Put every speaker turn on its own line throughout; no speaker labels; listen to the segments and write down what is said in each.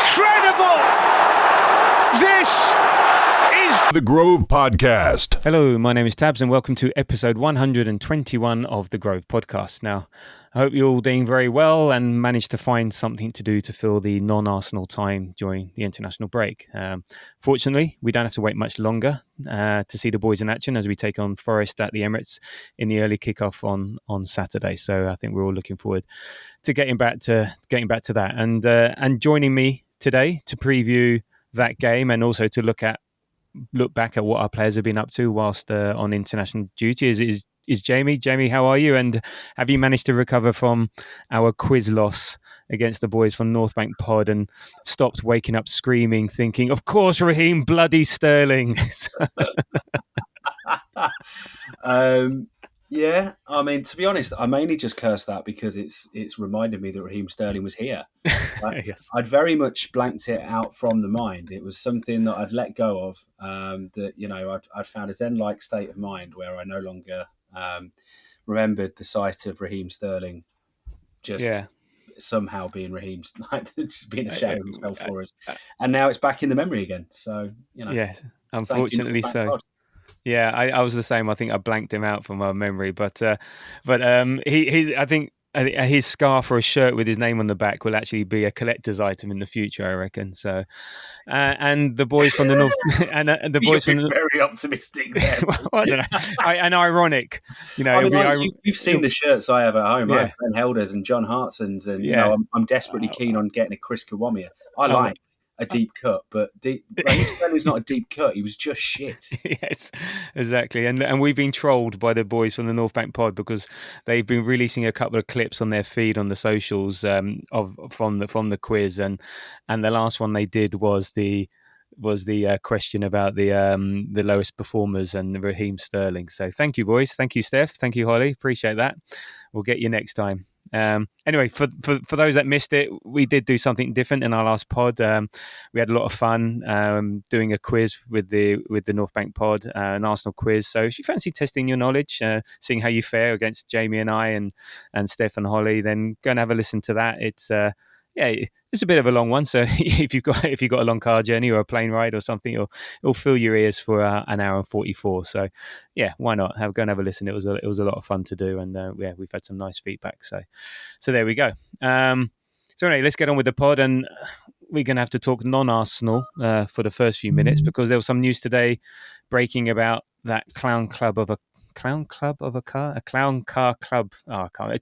Incredible! This is
The Grove Podcast.
Hello, my name is Tabs and welcome to episode 121 of The Grove Podcast. Now, I hope you're all doing very well and managed to find something to do to fill the non-Arsenal time during the international break. Fortunately, we don't have to wait much longer to see the boys in action as we take on Forest at the Emirates in the early kickoff on Saturday. So I think we're all looking forward to getting back to that. And joining me today to preview that game and also to look back at what our players have been up to whilst on international duty is Jamie. Jamie, how are you? And have you managed to recover from our quiz loss against the boys from North Bank Pod and stopped waking up screaming, thinking, of course, Raheem bloody Sterling?
Yeah, I mean, to be honest, I mainly just cursed that because it's reminded me that Raheem Sterling was here.
Yes.
I'd very much blanked it out from the mind. It was something that I'd let go of, that, you know, I'd found a zen-like state of mind where I no longer remembered the sight of Raheem Sterling just somehow being Raheem's, like, just being a shadow of himself for us. And now it's back in the memory again. So, you know.
Yes, unfortunately so. Yeah, I was the same. I think I blanked him out from my memory, but I think his scarf or a shirt with his name on the back will actually be a collector's item in the future, I reckon. So, and the boys from the north, and the boys from
very optimistic there.
Well, I don't know, and ironic, you know.
I mean, you've seen the shirts I have at home. I have Ben Helder's and John Hartson's, and you know, I'm desperately keen on getting a Chris Kawamia. I like a deep cut, but Raheem Sterling's not a deep cut. He was just shit.
Yes, exactly. And we've been trolled by the boys from the North Bank Pod because they've been releasing a couple of clips on their feed on the socials from the quiz, and the last one they did was the question about the lowest performers and Raheem Sterling. So thank you, boys. Thank you, Steph. Thank you, Holly. Appreciate that. We'll get you next time. Anyway, for those that missed it, we did do something different in our last pod. We had a lot of fun doing a quiz with the North Bank Pod, an Arsenal quiz. So if you fancy testing your knowledge, seeing how you fare against Jamie and I and Steph and Holly, then go and have a listen to that. It's a bit of a long one, so if you've got a long car journey or a plane ride or something, it'll fill your ears for an hour and 44. So yeah, why not? Go and have a listen. It was a lot of fun to do, and we've had some nice feedback. So there we go. So anyway, let's get on with the pod, and we're going to have to talk non-Arsenal for the first few minutes because there was some news today breaking about that clown car club.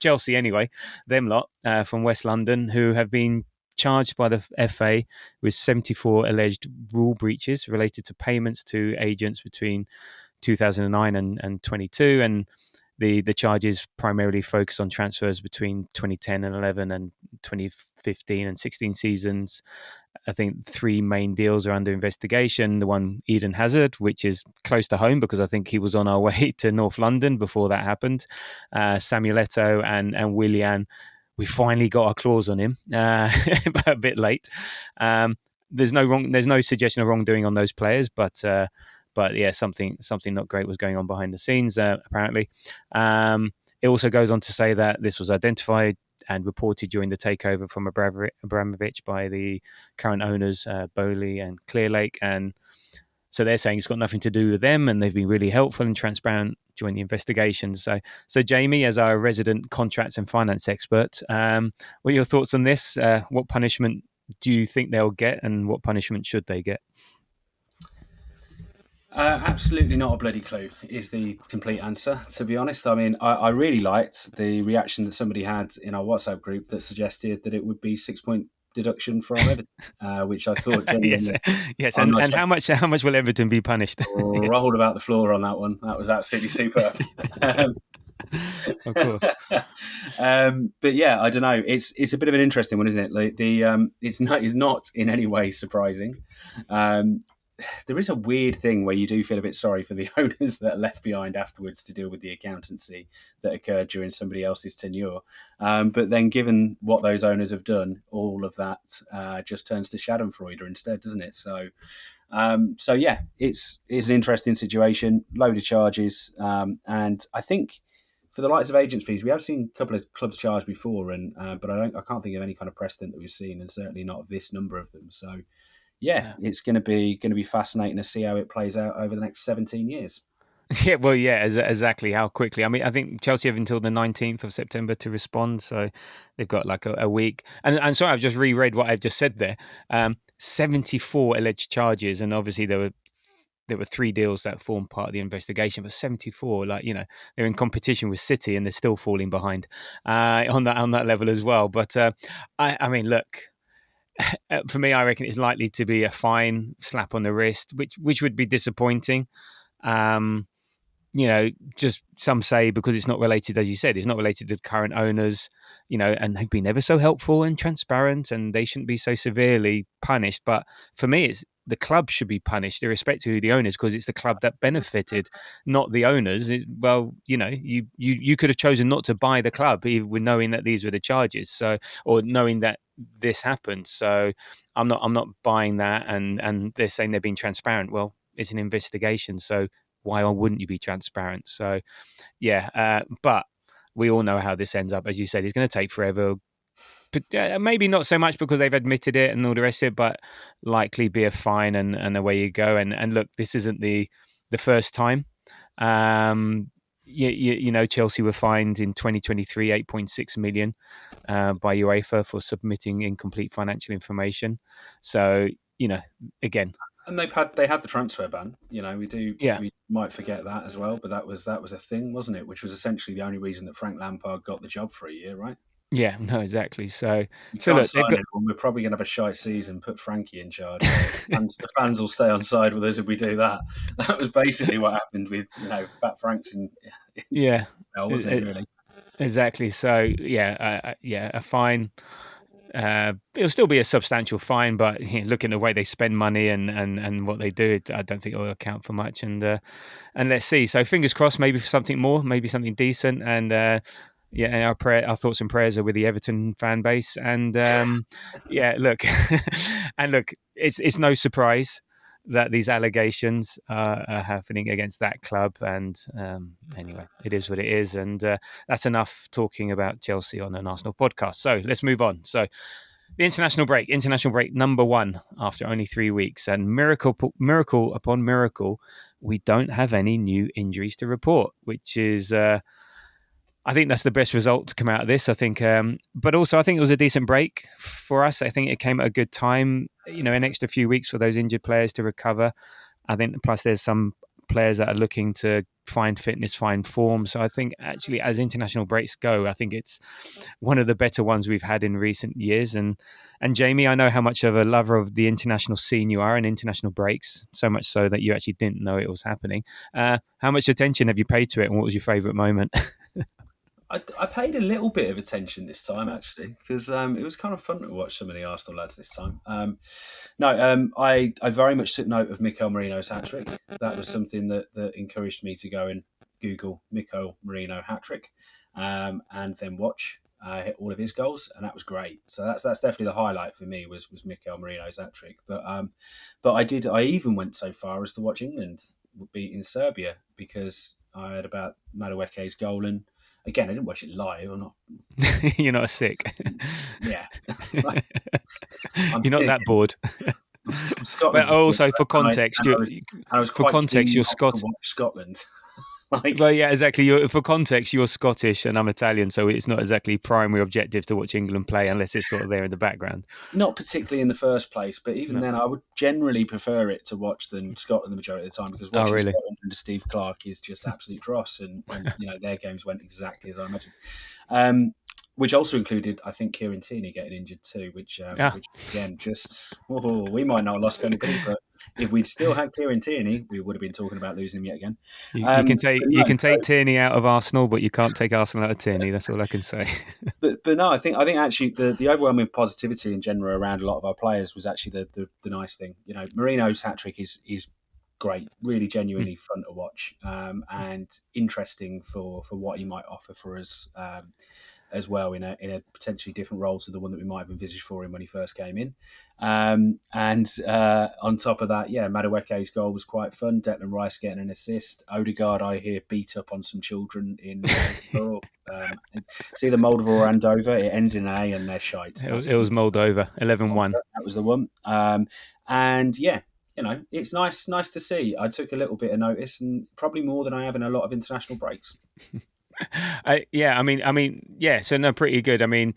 Chelsea anyway, them lot from West London who have been charged by the FA with 74 alleged rule breaches related to payments to agents between 2009 and 22, and the charges primarily focus on transfers between 2010 and 11 and 2015 and 16 seasons. I think 3 main deals are under investigation. The one, Eden Hazard, which is close to home because I think he was on our way to North London before that happened. Samuel Eto'o and Willian, we finally got our claws on him, but a bit late. There's no suggestion of wrongdoing on those players, but yeah, something not great was going on behind the scenes, apparently. It also goes on to say that this was identified and reported during the takeover from Abramovich by the current owners, Bowley and Clearlake. And so they're saying it's got nothing to do with them, and they've been really helpful and transparent during the investigations. So Jamie, as our resident contracts and finance expert, what are your thoughts on this? What punishment do you think they'll get, and what punishment should they get?
Absolutely not a bloody clue is the complete answer, to be honest. I mean, I really liked the reaction that somebody had in our WhatsApp group that suggested that it would be 6-point deduction from Everton, which I thought genuinely...
yes. And how much will Everton be punished?
Rolled about the floor on that one. That was absolutely superb.
Of course.
But yeah, I don't know. It's a bit of an interesting one, isn't it? Like it's not in any way surprising. There is a weird thing where you do feel a bit sorry for the owners that are left behind afterwards to deal with the accountancy that occurred during somebody else's tenure. But then given what those owners have done, all of that just turns to Schadenfreude instead, doesn't it? So yeah, it's an interesting situation, load of charges. And I think for the likes of agents fees, we have seen a couple of clubs charged before, and but I can't think of any kind of precedent that we've seen, and certainly not of this number of them. So yeah,
No.
it's going to be fascinating to see how it plays out over the next 17 years.
Yeah, well, yeah, exactly. How quickly? I mean, I think Chelsea have until the 19th of September to respond, so they've got like a week. And sorry, I've just reread what I've just said there. 74 alleged charges, and obviously there were 3 deals that formed part of the investigation, but 74, like, they're in competition with City and they're still falling behind on that level as well. But I mean, look. For me, I reckon it's likely to be a fine, slap on the wrist, which would be disappointing. Um, just some say because it's not related, as you said, it's not related to the current owners, and they've been ever so helpful and transparent, and they shouldn't be so severely punished. But for me, it's the club should be punished, irrespective of who the owners, because it's the club that benefited, not the owners. You could have chosen not to buy the club, even with knowing that these were the charges, or knowing that this happened. So I'm not buying that, and they're saying they're being transparent. Well, it's an investigation, so why wouldn't you be transparent? So, yeah, but we all know how this ends up. As you said, it's going to take forever. But, maybe not so much because they've admitted it and all the rest of it, but likely be a fine and away you go. And look, this isn't the first time. Chelsea were fined in 2023 8.6 million by UEFA for submitting incomplete financial information. So, again.
And they had the transfer ban.
Yeah.
We might forget that as well, but that was a thing, wasn't it? Which was essentially the only reason that Frank Lampard got the job for a year, right?
Yeah, no, exactly. So
Can't
look,
sign anyone. We're probably going to have a shite season. Put Frankie in charge. The fans will stay on side with us if we do that. That was basically what happened with Fat Franks in
yeah,
wasn't it? Really.
Exactly. So a fine. It'll still be a substantial fine, but looking at the way they spend money and what they do, I don't think it will account for much. And let's see. So fingers crossed, maybe for something more, maybe something decent. And and our thoughts and prayers are with the Everton fan base. And look, it's no surprise that these allegations are happening against that club. And anyway, it is what it is. And that's enough talking about Chelsea on an Arsenal podcast. So let's move on. So the international break number 1 after only 3 weeks. And miracle upon miracle, we don't have any new injuries to report, which is... I think that's the best result to come out of this. I think, but also I think it was a decent break for us. I think it came at a good time. An extra few weeks for those injured players to recover. I think plus there's some players that are looking to find fitness, find form. So I think actually, as international breaks go, I think it's one of the better ones we've had in recent years. And Jamie, I know how much of a lover of the international scene you are and international breaks. So much so that you actually didn't know it was happening. How much attention have you paid to it, and what was your favourite moment?
I paid a little bit of attention this time, actually, because it was kind of fun to watch some of the Arsenal lads this time. I very much took note of Mikel Moreno's hat-trick. That was something that encouraged me to go and Google Mikel Moreno hat-trick and then watch all of his goals, and that was great. So that's definitely the highlight for me was Mikel Moreno's hat-trick. But I even went so far as to watch England beating Serbia because I heard about Madueke's goal, and again, I didn't watch it live. I'm not.
You're not sick.
Yeah,
you're not that bored.
Scotland.
But also, for context,
I was quite keen
you're
not
Scott.
to watch Scotland.
Well, yeah, exactly. For context, you're Scottish and I'm Italian, so it's not exactly primary objective to watch England play unless it's sort of there in the background.
Not particularly in the first place, but even then, I would generally prefer it to watch than Scotland the majority of the time because watching Scotland under Steve Clarke is just absolute dross, and their games went exactly as I imagined. Which also included, I think, Kieran Tierney getting injured too, which again, we might not have lost anybody, but if we'd still had Kieran Tierney, we would have been talking about losing him yet again.
You can take Tierney out of Arsenal, but you can't take Arsenal out of Tierney. That's all I can say.
But no, I think actually the overwhelming positivity in general around a lot of our players was actually the nice thing. Moreno's hat trick is great, really genuinely fun to watch, and interesting for what he might offer for us. as well in a potentially different role to the one that we might have envisaged for him when he first came in. On top of that, Madueke's goal was quite fun. Declan Rice getting an assist. Odegaard, I hear, beat up on some children in Europe. See the Moldova or Andover, it ends in A and they're shite.
It was Moldova, 11-1.
That was the one. It's nice to see. I took a little bit of notice, and probably more than I have in a lot of international breaks.
So no, pretty good. I mean,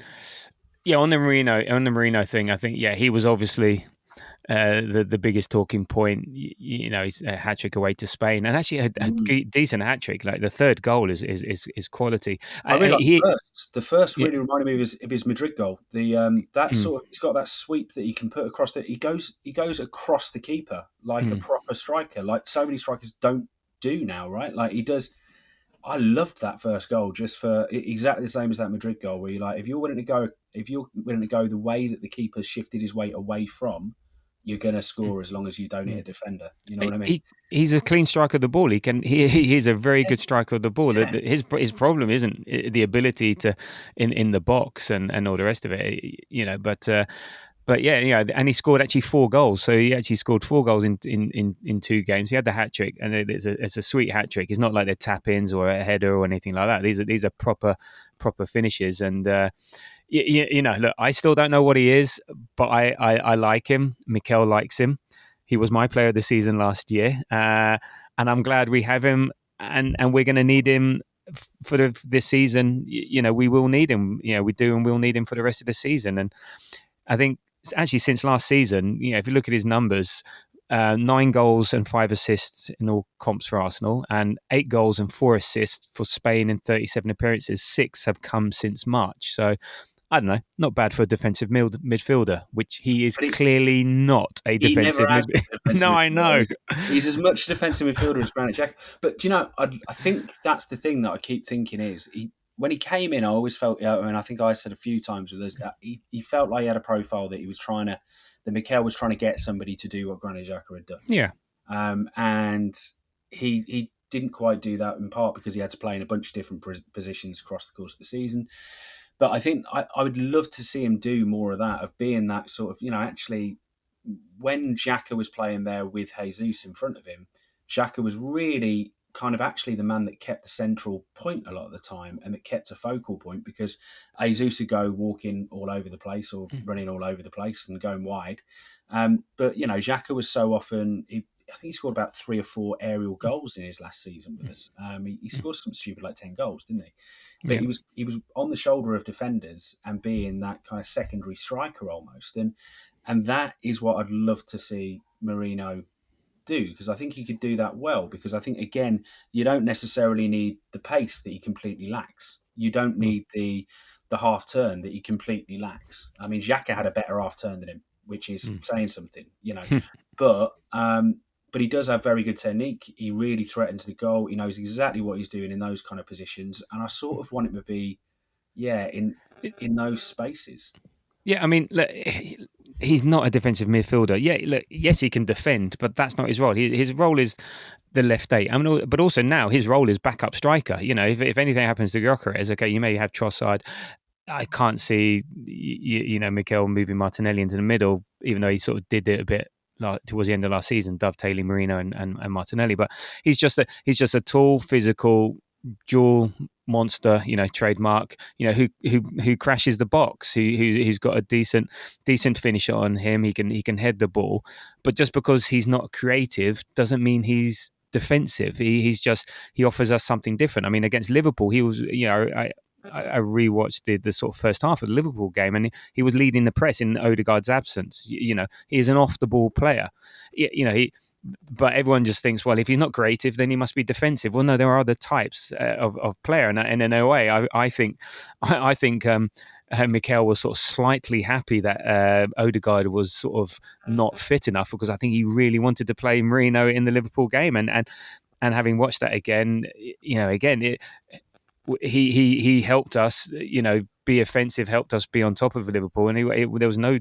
on the Marino thing, I think he was obviously the biggest talking point. He's a hat trick away to Spain, and actually a decent hat trick. Like the third goal is quality.
I really like the first really reminded me of his Madrid goal. He's got that sweep that he can put across. He goes across the keeper like a proper striker, like so many strikers don't do now, right? Like he does. I loved that first goal just for exactly the same as that Madrid goal, where you're like, if you're willing to go the way that the keeper's shifted his weight away from, you're going to score as long as you don't hit a defender. You know what I mean?
He's a clean striker of the ball. He is a very good striker of the ball. Yeah. His problem isn't the ability to in the box and all the rest of it, But and he scored actually 4 goals. So he actually scored 4 goals in 2 games. He had the hat trick, and it's a sweet hat trick. It's not like they're tap-ins or a header or anything like that. These are proper finishes. And look, I still don't know what he is, but I like him. Mikel likes him. He was my player of the season last year, and I'm glad we have him. And we're going to need him for this season. We will need him. We do, and we'll need him for the rest of the season. And I think, actually, since last season, if you look at his numbers, 9 goals and 5 assists in all comps for Arsenal, and 8 goals and 4 assists for Spain in 37 appearances. 6 have come since March. So, I don't know, not bad for a defensive midfielder, which he is clearly not a defensive midfielder. No, I know.
He's as much a defensive midfielder as Granit Xhaka. But, I think that's the thing that I keep thinking is, when he came in, I always felt, I think I said a few times with us, he felt like he had a profile that Mikel was trying to get somebody to do what Granit Xhaka had done.
Yeah.
And he didn't quite do that, in part because he had to play in a bunch of different positions across the course of the season. But I think I would love to see him do more of that, of being that sort of, actually, when Xhaka was playing there with Jesus in front of him, Xhaka was really kind of actually the man that kept the central point a lot of the time, and that kept a focal point, because Jesus would go walking all over the place or running all over the place and going wide. But, Xhaka was so often... I think he scored about 3 or 4 aerial goals in his last season with us. He scored something stupid like 10 goals, didn't he? But he was on the shoulder of defenders and being that kind of secondary striker almost. And that is what I'd love to see Moreno do, because I think he could do that well. Because I think, again, you don't necessarily need the pace that he completely lacks. You don't need the half turn that he completely lacks. I mean, Xhaka had a better half turn than him, which is saying something, But he does have very good technique. He really threatens the goal. He knows exactly what he's doing in those kind of positions. And I sort of want him to be, in those spaces.
Yeah, I mean, look, he's not a defensive midfielder. Yeah, look, yes, he can defend, but that's not his role. His role is the left 8. I mean, but also now his role is backup striker. If anything happens to Gyökeres, okay, you may have Trossard. I can't see, Mikel moving Martinelli into the middle, even though he sort of did it a bit towards the end of last season, dovetailing Moreno and Martinelli. But he's just a tall, physical, dual monster, trademark, who crashes the box, who's got a decent finisher on him. He can head the ball, but just because he's not creative doesn't mean he's defensive. He offers us something different. I mean, against Liverpool, he was, I rewatched the sort of first half of the Liverpool game, and he was leading the press in Odegaard's absence. He is an off the ball player. But everyone just thinks, well, if he's not creative, then he must be defensive. Well, no, there are other types of player, and in a way, I think Mikel was sort of slightly happy that Odegaard was sort of not fit enough, because I think he really wanted to play Moreno in the Liverpool game, and having watched that again, he helped us, be offensive, helped us be on top of Liverpool, and there was no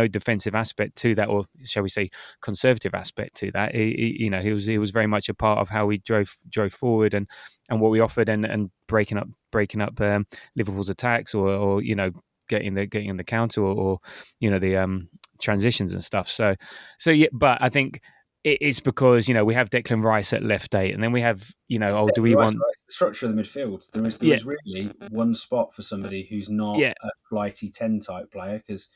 defensive aspect to that, or shall we say conservative aspect to that. He was very much a part of how we drove forward and what we offered, and breaking up breaking up Liverpool's attacks, or getting the counter, or the transitions and stuff. So yeah, but I think it's because we have Declan Rice at left 8, and then we have do we want
It's the structure of the midfield. There is really one spot for somebody who's not a flighty 10 type player, because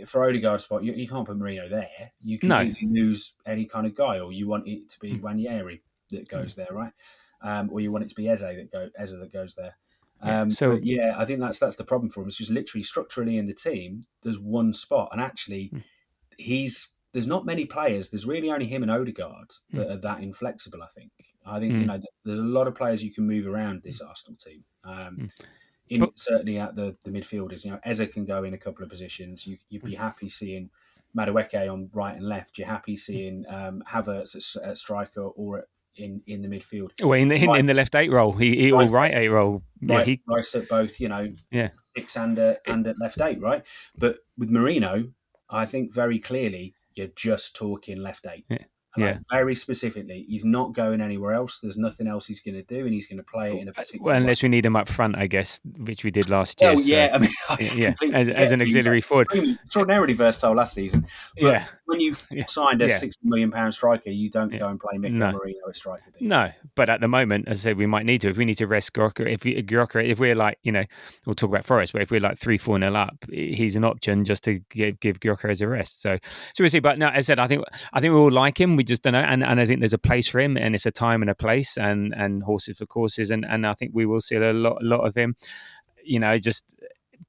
for Odegaard's spot, you can't put Moreno there. You completely lose any kind of guy, or you want it to be Ranieri that goes there, right? Or you want it to be Eze that goes there. But I think that's the problem for him. It's just literally structurally in the team, there's one spot, and actually there's not many players. There's really only him and Odegaard that are that inflexible. I think there's a lot of players you can move around this Arsenal team. Certainly at the midfielders, Eze can go in a couple of positions. You'd be happy seeing Madueke on right and left. You're happy seeing Havertz at striker or in the midfield.
Well, in the left 8 role, he or right 8 role.
Rice at both, 6 and at left 8, right? But with Moreno, I think very clearly you're just talking left 8. Very specifically, he's not going anywhere else. There's nothing else he's going to do, and he's going to play it in a particular way.
Unless we need him up front, I guess, which we did last year. As an auxiliary forward.
Extraordinarily versatile last season. But when you've signed a £60 million striker, you don't go and play Mikel Moreno at striker.
No, but at the moment, as I said, we might need to. If we need to rest Grocker, if we're like, we'll talk about Forest, but if we're like 3-4-0 up, he's an option just to give Grocker as a rest. So we'll see. But no, as I said, I think we all like him. We just don't know, and I think there's a place for him, and it's a time and a place, and horses for courses, and I think we will see a lot of him. Just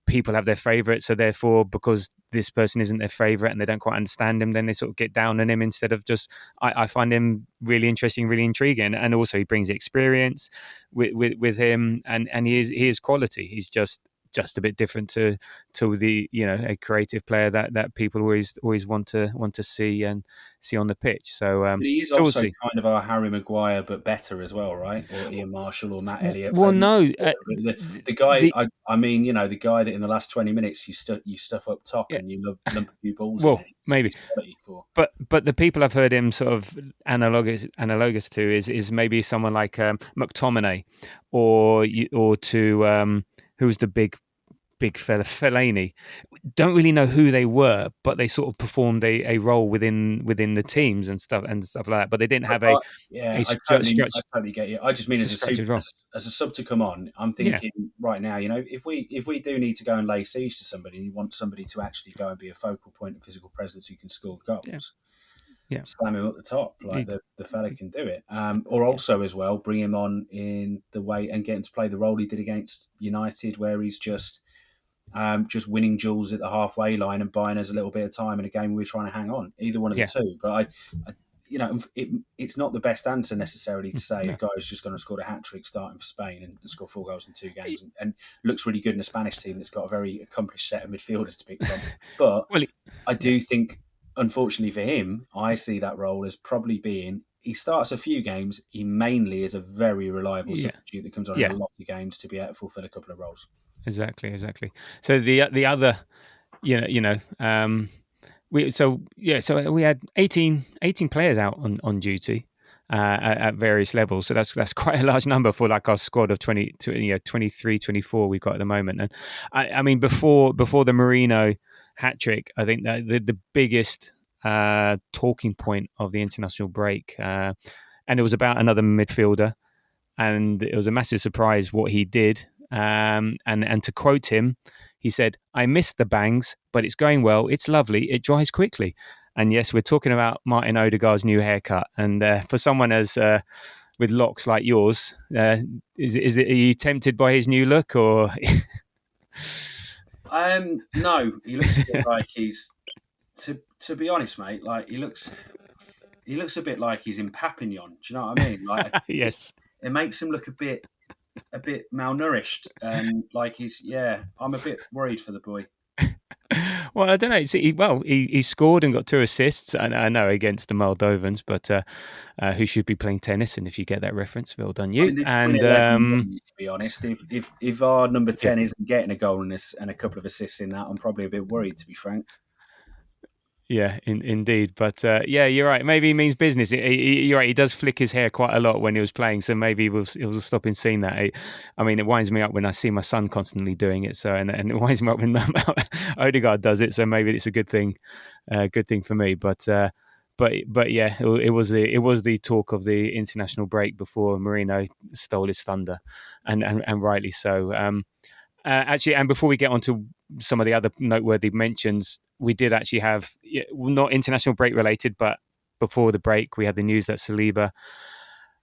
people have their favourites, so therefore, because this person isn't their favourite and they don't quite understand him, then they sort of get down on him instead of just. I find him really interesting, really intriguing, and also he brings experience with him, and he is quality. He's just a bit different to the a creative player that people always want to see on the pitch. So
but he is also kind of our Harry Maguire, but better as well, right? Or Ian Marshall or Matt Elliott.
Well, no,
the guy. The guy that in the last 20 minutes you stuff up top and you lump a few balls.
Well, maybe. But the people I've heard him sort of analogous to is maybe someone like McTominay or to who's the big fella, Fellaini. Don't really know who they were, but they sort of performed a role within the teams and stuff like that. But they didn't have I
totally get you. I just mean as a sub to come on. I'm thinking right now, if we do need to go and lay siege to somebody, and you want somebody to actually go and be a focal point of physical presence who can score goals. Slam him up the top, like the fella can do it. Or also as well, bring him on in the way and get him to play the role he did against United, where he's just winning duels at the halfway line and buying us a little bit of time in a game we're trying to hang on. Either one of the two. But it's not the best answer necessarily to say a guy who's just going to score a hat-trick starting for Spain and score 4 goals in 2 games and looks really good in a Spanish team that's got a very accomplished set of midfielders to pick from. But I do think, unfortunately for him, I see that role as probably being, he starts a few games, he mainly is a very reliable substitute that comes on in a lot of games to be able to fulfill a couple of roles.
Exactly. So the other, we had 18 players out on duty at various levels. So that's quite a large number for like our squad of 23, 24 we've got at the moment. And I mean, before the Moreno hat trick, I think that the biggest talking point of the international break, and it was about another midfielder, and it was a massive surprise what he did. And to quote him, he said, "I missed the bangs, but it's going well. It's lovely. It dries quickly." And yes, we're talking about Martin Odegaard's new haircut. And for someone with locks like yours, are you tempted by his new look or?
No, he looks a bit like he's. To be honest, mate, like he looks a bit like he's in Papillon. Do you know what I mean? Like,
yes,
it makes him look a bit malnourished, and like I'm a bit worried for the boy.
Well, I don't know. He scored and got 2 assists, and I know against the Moldovans, but who should be playing tennis? And if you get that reference, well done you.
To be honest, if our number 10 isn't getting a goal and a couple of assists in that, I'm probably a bit worried, to be frank.
Yeah, indeed. But yeah, you're right. Maybe he means business. You're right. He does flick his hair quite a lot when he was playing. So maybe we'll stop him seeing that. I mean, it winds me up when I see my son constantly doing it. So and it winds me up when Odegaard does it. So maybe it's a good thing for me. But yeah, it was the talk of the international break before Marino stole his thunder, and rightly so. Actually, and before we get on to some of the other noteworthy mentions, we did actually have, not international break related, but before the break, we had the news that Saliba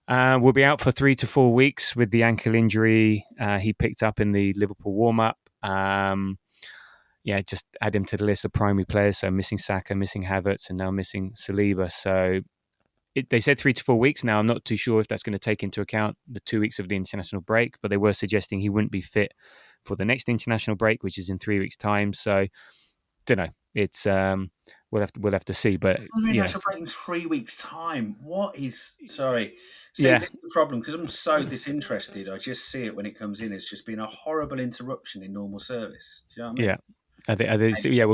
will be out for 3 to 4 weeks with the ankle injury he picked up in the Liverpool warm-up. Yeah, just add him to the list of primary players. So missing Saka, missing Havertz, and now missing Saliba. So they said 3 to 4 weeks. Now, I'm not too sure if that's going to take into account the 2 weeks of the international break, but they were suggesting he wouldn't be fit for the next international break, which is in 3 weeks' time. So, don't know. It's we'll have to see. But
International break in 3 weeks' time. What is? Sorry. See,
yeah,
this is the problem because I'm so disinterested. I just see it when it comes in as just being a horrible interruption in normal service. Do you know what I mean?
yeah. Yeah,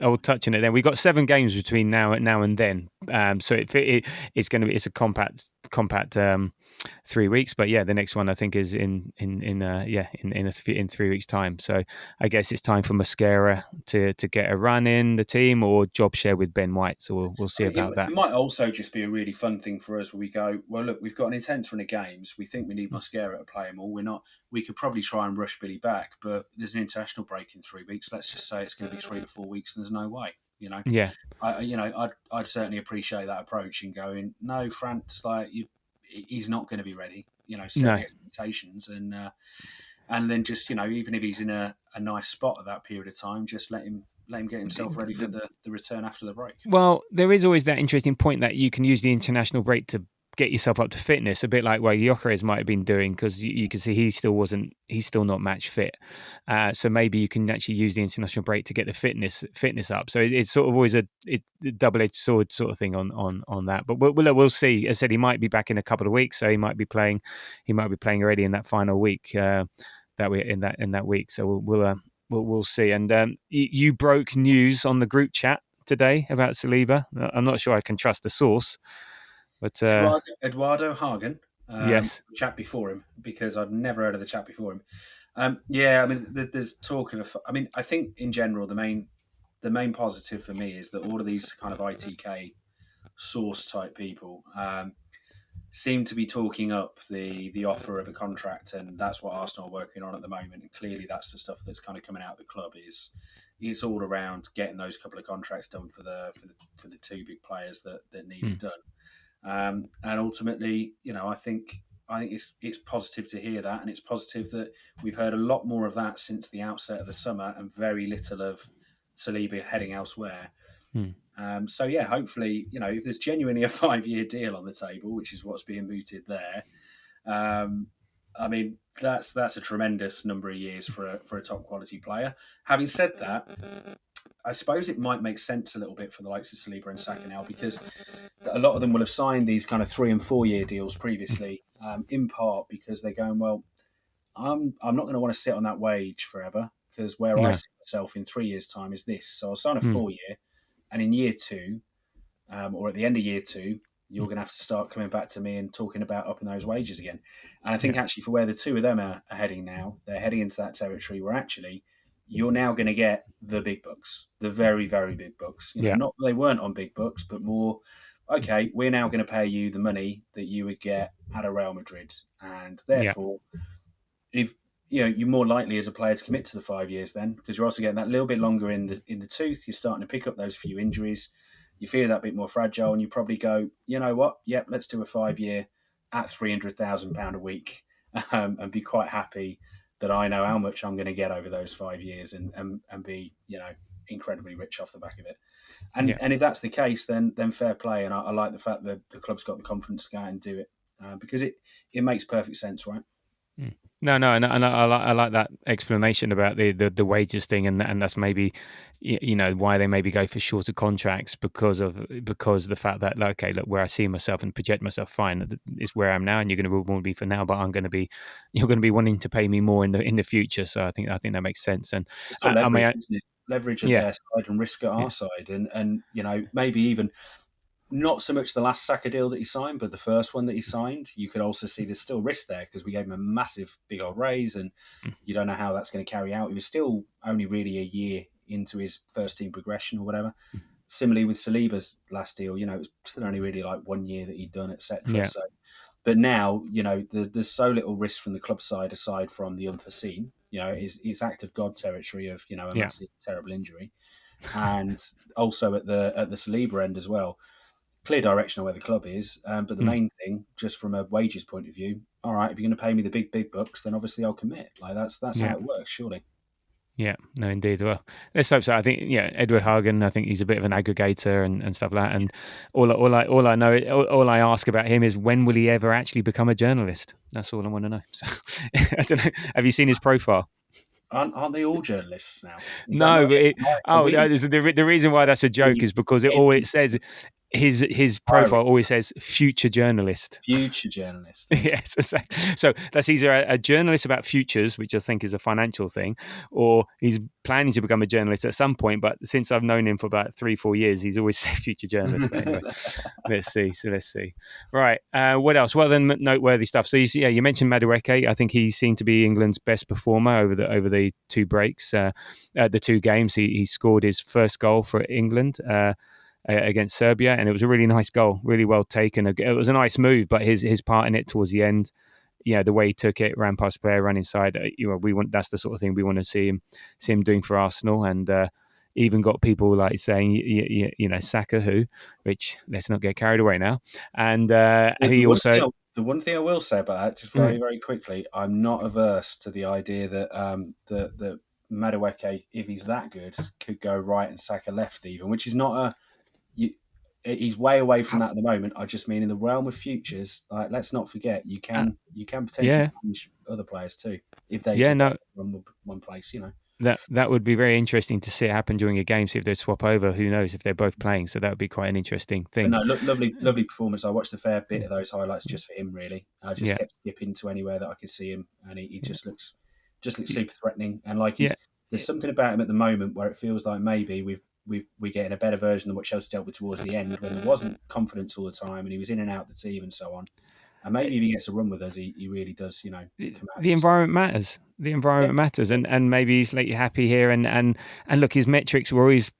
I will touch on it then. We've got 7 games between now and then, so it's going to be a compact 3 weeks. But yeah, the next one I think is in 3 weeks' time. So I guess it's time for Mascara to get a run in the team or job share with Ben White. So we'll see
I mean,
about that.
it might also just be a really fun thing for us where we go, well, look, we've got an intense run of games. We think we need Mascara to play them all. We're not. We could probably try and rush Billy back, but there's an international break in 3 weeks. Let's just say it's going to be 3 to 4 weeks, and there's no way.
Yeah,
I'd certainly appreciate that approach and going, no, France, he's not going to be ready. Set
no.
the expectations and then just even if he's in a nice spot at that period of time, just let him get himself ready for the return after the break.
Well, there is always that interesting point that you can use the international break to get yourself up to fitness, a bit like what Gyökeres might have been doing, because you can see he's still not match fit. So maybe you can actually use the international break to get the fitness up. So it's sort of always a double-edged sword sort of thing on that. But we'll see. As I said, he might be back in a couple of weeks, so he might be playing already in that final week in that week. So we'll see. And you broke news on the group chat today about Saliba. I'm not sure I can trust the source, but
Eduardo Hagen,
yes,
the chap before him, because I've never heard of the chap before him. Yeah, I mean, there's talk of. I mean, I think in general the main positive for me is that all of these kind of ITK source type people seem to be talking up the offer of a contract, and that's what Arsenal are working on at the moment. And clearly, that's the stuff that's kind of coming out of the club. It's all around getting those couple of contracts done for the two big players that need it done. And ultimately, I think it's positive to hear that, and it's positive that we've heard a lot more of that since the outset of the summer, and very little of Saliba heading elsewhere. So yeah, hopefully, if there's genuinely a 5-year deal on the table, which is what's being mooted there, I mean that's a tremendous number of years for a top quality player. Having said that, I suppose it might make sense a little bit for the likes of Saliba and Saka now, because a lot of them will have signed these kind of 3 and 4 year deals previously, in part because they're going, well, I'm not going to want to sit on that wage forever, because where I see myself in 3 years' time is this. So I'll sign a 4-year, and in year 2, or at the end of year 2, you're going to have to start coming back to me and talking about upping those wages again. And I think actually for where the two of them are heading now, they're heading into that territory where actually you're now going to get the big bucks, the very, very big bucks. Not that they weren't on big bucks, but more, okay, we're now going to pay you the money that you would get at a Real Madrid. And therefore, if you're more likely as a player to commit to the 5 years then, because you're also getting that little bit longer in the tooth. You're starting to pick up those few injuries. You're feeling that bit more fragile, and you probably go, you know what? Yep, let's do a 5-year at £300,000 a week, and be quite happy that I know how much I'm going to get over those 5 years, and be incredibly rich off the back of it. And if that's the case, then fair play. And I like the fact that the club's got the confidence to go out and do it, because it makes perfect sense, right?
No, and I like that explanation about the wages thing, and that's maybe why they maybe go for shorter contracts, because of the fact that, like, okay, look, where I see myself and project myself, fine, is where I am now, and you're going to want me for now, but you're going to be wanting to pay me more in the future. So I think that makes sense. And
It's all
I mean,
leverage, isn't it? leverage at
Yeah,
their side and risk at
yeah,
our side, and maybe even not so much the last Saka deal that he signed, but the first one that he signed. You could also see there's still risk there because we gave him a massive, big old raise, and you don't know how that's going to carry out. He was still only really a year into his first team progression or whatever. Similarly with Saliba's last deal, it was still only really like 1 year that he'd done, etc.
yeah,
So, but now, there's so little risk from the club side aside from the unforeseen. It's act of God territory of a
yeah.
massive, terrible injury, and also at the Saliba end as well. Clear direction of where the club is, but the
Mm.
main thing, just from a wages point of view, all right, if you're going to pay me the big bucks, then obviously I'll commit. Like that's how
Yeah.
it works, surely.
Yeah, no, indeed. Well, let's hope so. I think, Edward Hagen. I think he's a bit of an aggregator and stuff like that. And all I know, all I ask about him is when will he ever actually become a journalist? That's all I want to know. So I don't know. Have you seen his profile?
Aren't they all journalists now? Is that
No,
not
but
it? Are we
the reason why that's a joke is because all it says, his profile always says future journalist.
future journalist? Okay.
Yes, so that's either a journalist about futures, which I think is a financial thing, or he's planning to become a journalist at some point. But since I've known him for about 3-4 years, he's always said future journalist. But anyway, let's see. So let's see. Right. What else? Well, then noteworthy stuff. So you mentioned Madueke. I think he seemed to be England's best performer over the two breaks, the two games. He scored his first goal for England. Against Serbia, and it was a really nice goal, really well taken. It was a nice move, but his part in it towards the end, the way he took it, ran past the player, ran inside. We want that's the sort of thing we want to see him doing for Arsenal, and even got people like saying, Saka, which let's not get carried away now, and he also.
The one thing I will say about that, just very, very quickly, I'm not averse to the idea that that Madueke, if he's that good, could go right and Saka left even, which is not he's way away from that at the moment. I just mean in the realm of futures, like let's not forget you can potentially
Yeah.
change other players too if
Yeah,
they
no,
run one place.
that would be very interesting to see it happen during a game. See if they swap over. Who knows if they're both playing? So that would be quite an interesting
But
thing.
no, lovely performance. I watched a fair bit of those highlights just for him. Really, I just
Yeah,
kept skipping to anywhere that I could see him, and he just looks super threatening. And like
yeah.
there's something about him at the moment where it feels like maybe we're getting a better version than what Chelsea dealt with towards the end when there wasn't confidence all the time and he was in and out of the team and so on. And maybe if he gets a run with us, he really does, come out.
The environment matters. The environment matters, and maybe he's like happy here, and look, his metrics were always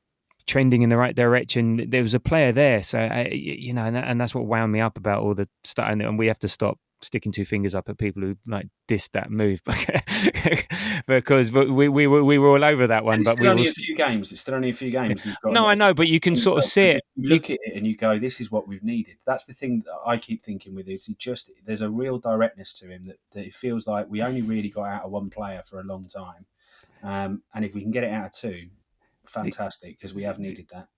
trending in the right direction. There was a player there, so and that's what wound me up about all the stuff. And we have to stop sticking two fingers up at people who like dissed that move because we were all over that one.
And it's
But
still only a few games. It's still only a few games. You've got
no, I know, but you can sort of see it.
You look at it and you go, "This is what we've needed." That's the thing that I keep thinking with is there's a real directness to him that it feels like we only really got out of one player for a long time, and if we can get it out of two, fantastic because we have needed that.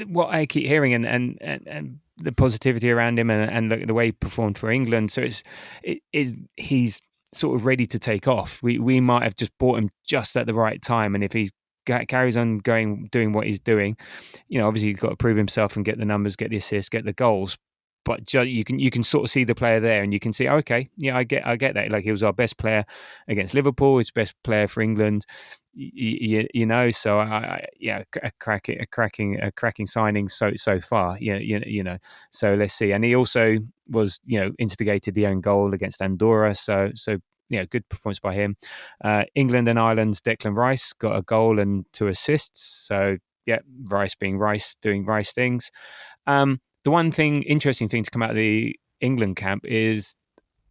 What I keep hearing and the positivity around him and look at the way he performed for England. So he's sort of ready to take off. We might have just bought him just at the right time, and if he carries on doing what he's doing, obviously he's got to prove himself and get the numbers, get the assists, get the goals. But you can sort of see the player there, and you can see, okay, yeah, I get that. Like he was our best player against Liverpool, his best player for England, So a cracking signing so far. So let's see. And he also was instigated the own goal against Andorra. So good performance by him. England and Ireland's Declan Rice got a goal and 2 assists. So yeah, Rice being Rice, doing Rice things. The one interesting thing to come out of the England camp is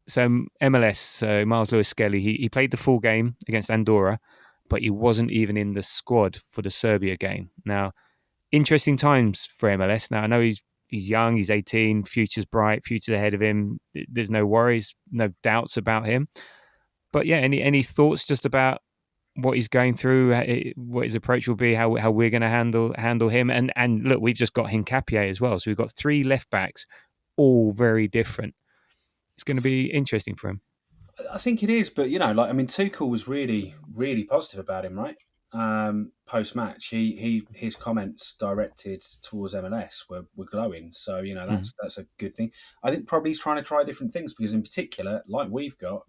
MLS, so Miles Lewis-Skelly, he played the full game against Andorra, but he wasn't even in the squad for the Serbia game. Now, interesting times for MLS. Now, I know he's young, he's 18, future's bright, future's ahead of him. There's no worries, no doubts about him. But yeah, any thoughts just about what he's going through, what his approach will be, how we're going to handle him, and look, we've just got Hincapié as well, so we've got 3 left backs, all very different. It's going to be interesting for him.
I think it is, but Tuchel was really, really positive about him, right? Post match, his comments directed towards MLS were glowing. So that's a good thing. I think probably he's trying to try different things because, in particular, like we've got,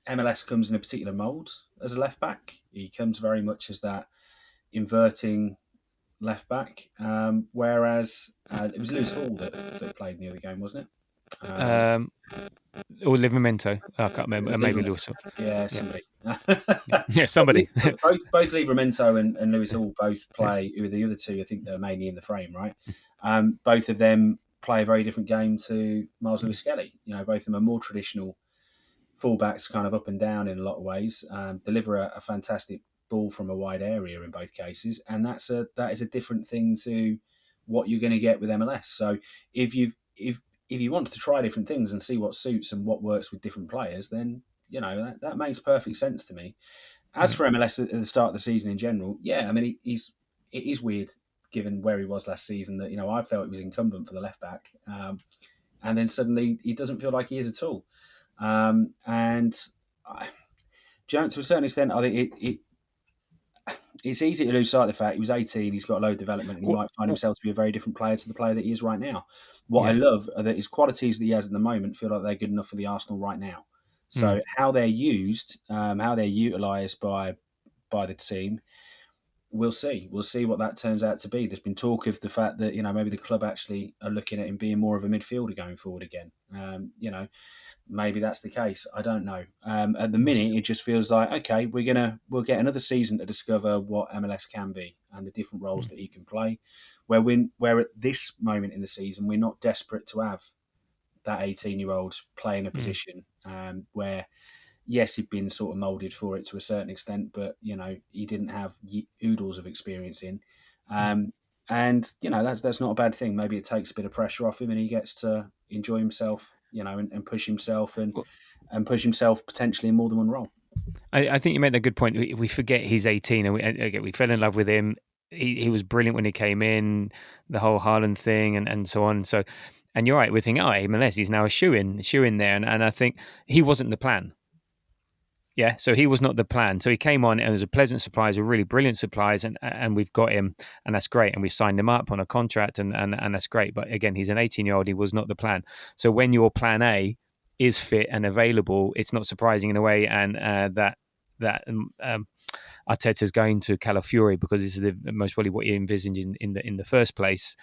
MLS comes in a particular mould. as a left back. He comes very much as that inverting left back, whereas it was Lewis Hall that played in the other game, wasn't it?
Um, or Livramento. I can't remember. Maybe Lewis.
Yeah,
Yeah,
somebody.
yeah, somebody.
both Livramento and Lewis Hall both
Yeah.
play. Who are the other two? I think they're mainly in the frame, right? Both of them play a very different game to Miles Lewis Skelly. Both of them are more traditional fullbacks, kind of up and down in a lot of ways. Deliver a fantastic ball from a wide area in both cases, and that is a different thing to what you're going to get with MLS. So if you want to try different things and see what suits and what works with different players, then that makes perfect sense to me. As for MLS at the start of the season in general, yeah, I mean it is weird given where he was last season that I felt he was incumbent for the left back, and then suddenly he doesn't feel like he is at all. And to a certain extent, I think it's easy to lose sight of the fact he was 18, he's got a low development, and he might find himself to be a very different player to the player that he is right now. What I love are that his qualities that he has at the moment feel like they're good enough for the Arsenal right now. So how they're used, how they're utilised by the team, we'll see. We'll see what that turns out to be. There's been talk of the fact that maybe the club actually are looking at him being more of a midfielder going forward again. Maybe that's the case. I don't know. At the minute, it just feels like okay, we'll get another season to discover what MLS can be and the different roles that he can play. Where at this moment in the season, we're not desperate to have that 18-year-old playing a position where yes, he'd been sort of moulded for it to a certain extent, but he didn't have oodles of experience in. And that's not a bad thing. Maybe it takes a bit of pressure off him, and he gets to enjoy himself, and push himself and push himself potentially in more than one role.
I think you made a good point. We forget he's 18, and we fell in love with him. He was brilliant when he came in, the whole Haaland thing, and so on. So, and you're right. We're thinking, MLS, he's now a shoe in there, and I think he wasn't the plan. Yeah, so he was not the plan. So he came on and it was a pleasant surprise, a really brilliant surprise, and we've got him, and that's great. And we signed him up on a contract, and that's great. But again, he's an 18-year-old. He was not the plan. So when your plan A is fit and available, it's not surprising in a way, and that Arteta's going to Calafiori because this is most probably what he envisaged in the first place,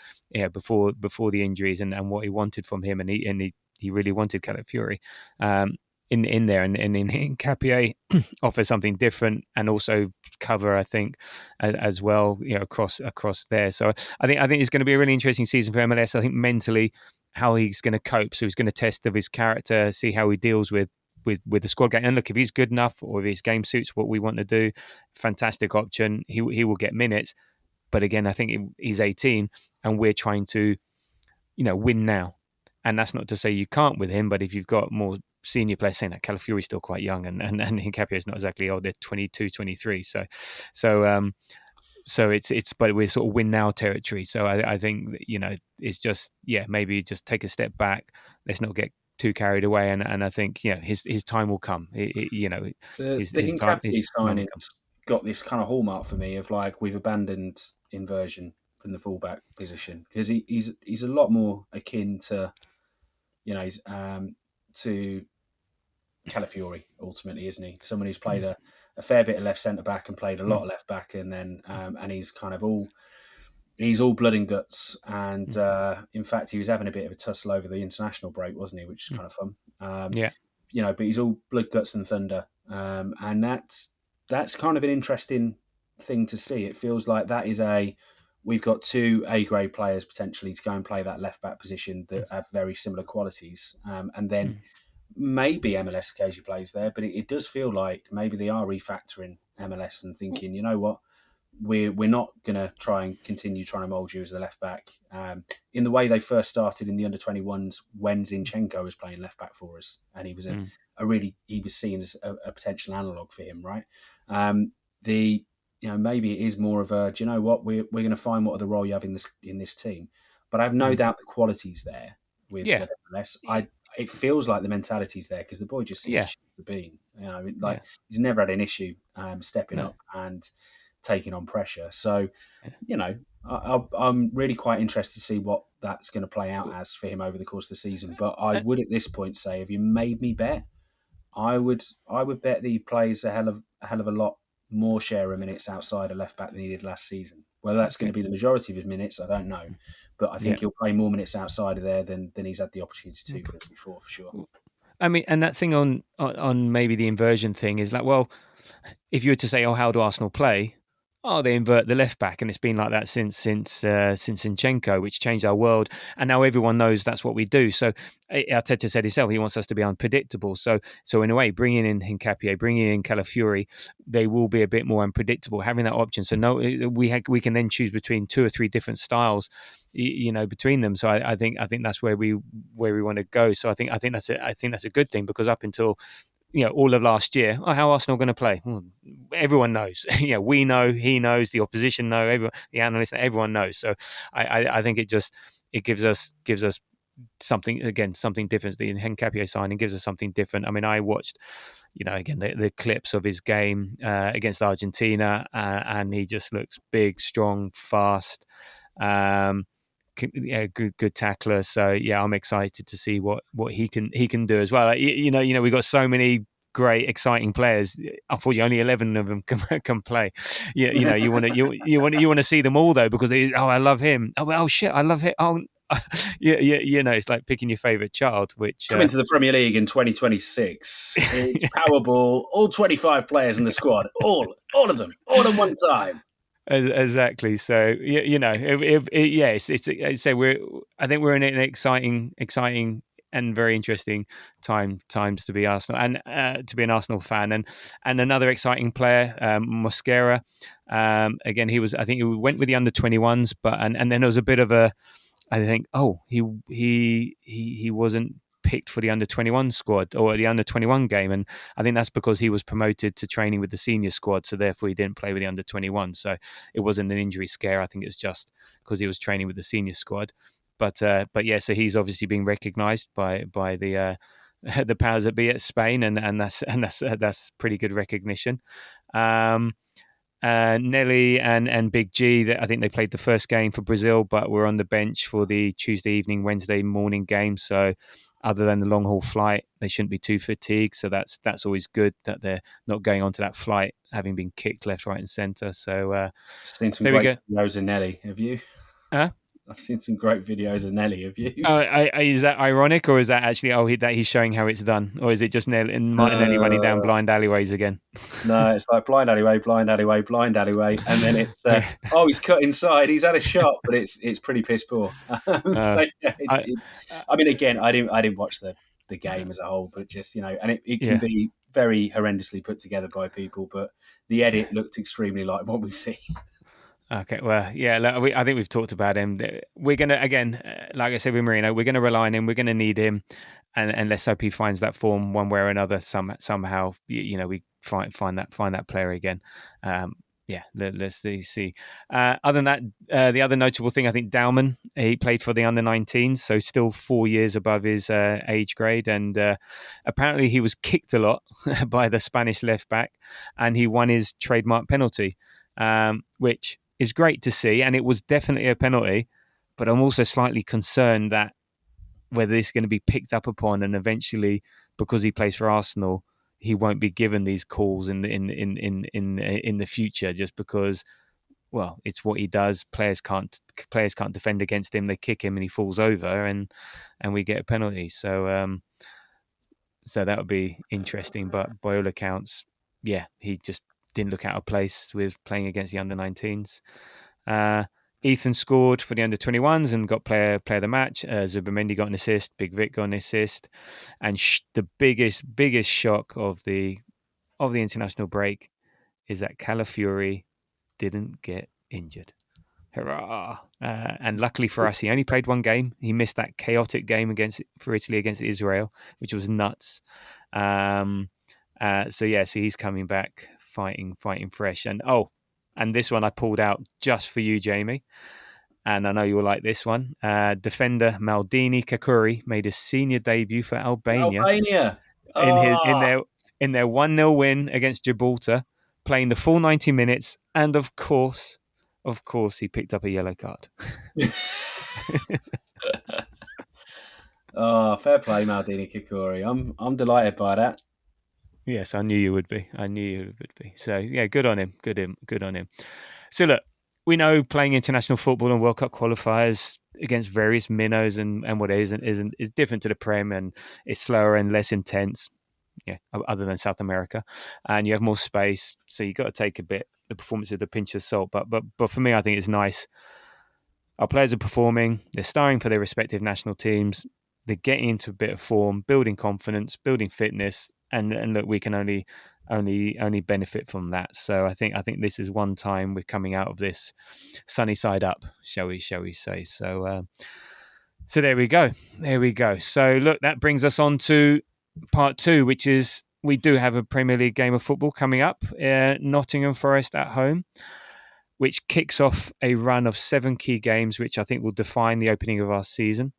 before the injuries and what he wanted from him, and he really wanted Calafiori. In there, and in Capier offers something different, and also cover, I think, as well, across there. So I think it's going to be a really interesting season for MLS. I think mentally how he's going to cope. So he's going to test of his character, see how he deals with the squad game. And look, if he's good enough or if his game suits what we want to do, fantastic option. He will get minutes. But again, I think he's 18, and we're trying to win now. And that's not to say you can't with him, but if you've got more senior players, saying that Calafiori's still quite young, and Hincapié is not exactly old, they're 22, 23. So it's but we're sort of win now territory. So I think it's just maybe just take a step back. Let's not get too carried away, and I think his time will come.
The Hincapié signing's got this kind of hallmark for me of like we've abandoned inversion from the fullback position because he's a lot more akin to to Calafiori ultimately, isn't he? Someone who's played a fair bit of left centre back and played a lot of left back, and then and he's kind of he's all blood and guts. And in fact, he was having a bit of a tussle over the international break, wasn't he? Which is kind of fun. But he's all blood, guts, and thunder, and that's kind of an interesting thing to see. It feels like that is we've got two A-grade players potentially to go and play that left-back position that have very similar qualities. And then maybe MLS occasionally plays there, but it does feel like maybe they are refactoring MLS and thinking, you know what, we're not going to try and continue trying to mould you as a left-back. In the way they first started in the under-21s when Zinchenko was playing left-back for us, and he was he was seen as a potential analogue for him, right? Maybe it is more of a, do you know what, we're going to find what other role you have in this team. But I have no doubt the quality's there with MLS. It feels like the mentality's there because the boy just seems the bean. He's never had an issue stepping up and taking on pressure. So, I'm really quite interested to see what that's going to play out as for him over the course of the season. But I would at this point say, if you made me bet, I would bet that he plays a hell of a lot more share of minutes outside of left back than he did last season. Whether that's going
Okay.
to be the majority of his minutes, I don't know. But I
Yeah.
think he'll play more minutes outside of there than he's had the opportunity to for us before, for sure.
I mean, and that thing on maybe the inversion thing is like, well, if you were to say, "Oh, how do Arsenal play?" Oh, they invert the left back, and it's been like that since Zinchenko, which changed our world, and now everyone knows that's what we do. So Arteta said himself he wants us to be unpredictable. So in a way, bringing in Hincapié, bringing in Calafiori, they will be a bit more unpredictable. Having that option, so no, we can then choose between 2 or 3 different styles, between them. So I think that's where we want to go. So I think that's a good thing, because up until all of last year, how Arsenal going to play? Well, everyone knows. We know, he knows, the opposition know, everyone, the analysts, everyone knows. So I think it gives us something different. The Hencapié signing gives us something different. I mean, I watched, again the clips of his game against Argentina, and he just looks big, strong, fast. Good tackler. So yeah, I'm excited to see what he can do as well. We've got so many great, exciting players. Unfortunately, only 11 of them can play. You want to see them all though, because I love him. Oh shit, I love him. Oh. Yeah, it's like picking your favorite child. Which
Coming to the Premier League in 2026, it's Powerball. All 25 players in the squad, all of them, all at one time.
Exactly. So I think we're in an exciting and very interesting times to be Arsenal, and to be an Arsenal fan, and another exciting player, Mosquera. Again, I think he went with the under 21s, but and then there was a bit of a, I think, he wasn't picked for the under 21 squad or the under 21 game, and I think that's because he was promoted to training with the senior squad, so therefore he didn't play with the under 21. So it wasn't an injury scare. I think it was just because he was training with the senior squad. But yeah, so he's obviously being recognised by the the powers that be at Spain, and that's pretty good recognition. Nelly and Big G, I think they played the first game for Brazil, but were on the bench for the Tuesday evening, Wednesday morning game. So other than the long haul flight, they shouldn't be too fatigued. So that's always good that they're not going onto that flight having been kicked left, right, and centre. So
I've seen some
there we
great
go.
videos of Nelly. Have you?
Huh?
I've seen some great videos of Nelly. Have you?
Is that ironic, or is that actually that he's showing how it's done, or is it just Martinelli running down
Uh,
blind alleyways again?
no, it's like blind alleyway, blind alleyway, blind alleyway, and then it's
Okay.
he's cut inside. He's had a shot, but it's pretty piss poor.
Uh, I,
I mean, again, I didn't watch the game as a whole, but just and it can
yeah.
be very horrendously put together by people, but the edit looked extremely like what we see.
Okay, well, yeah, look, I think we've talked about him. We're going to, again, like I said with Marino, we're going to rely on him. We're going to need him. And let's hope he finds that form one way or another. Somehow, we find that player again. Yeah, let's see. Other than that, the other notable thing, I think Dowman, he played for the under-19s, so still 4 years above his age grade. And apparently he was kicked a lot by the Spanish left back, and he won his trademark penalty, which is great to see, and it was definitely a penalty. But I'm also slightly concerned that whether this is going to be picked up upon, and eventually, because he plays for Arsenal, he won't be given these calls in the future, just because, well, it's what he does. Players can't defend against him. They kick him and he falls over, and we get a penalty. So that would be interesting. But by all accounts, yeah, he just didn't look out of place with playing against the under-19s. Ethan scored for the under-21s and got player of the match. Zubimendi got an assist. Big Vic got an assist. And the biggest shock of the international break is that Calafiori didn't get injured. Hurrah! And luckily for us, he only played one game. He missed that chaotic game for Italy against Israel, which was nuts. So he's coming back fighting fresh. And this one I pulled out just for you, Jamie. And I know you'll like this one. Defender Maldini Kakuri made his senior debut for Albania
Albania.
in his
Oh,
in their 1-0 win against Gibraltar, playing the full 90 minutes, and of course, he picked up a yellow card.
oh, fair play, Maldini Kikori. I'm delighted by that.
Yes, I knew you would be. I knew you would be. So yeah, good on him. Good on him. So look, we know playing international football and World Cup qualifiers against various minnows and what isn't is different to the Prem, and it's slower and less intense. Yeah, other than South America, and you have more space, so you got to take the performance with a pinch of salt. But for me, I think it's nice. Our players are performing. They're starring for their respective national teams. They're getting into a bit of form, building confidence, building fitness, and look, we can only benefit from that. So I think this is one time we're coming out of this sunny side up, shall we say? So there we go, So look, that brings us on to part two, which is we do have a Premier League game of football coming up. Nottingham Forest at home, which kicks off a run of 7 key games, which I think will define the opening of our season,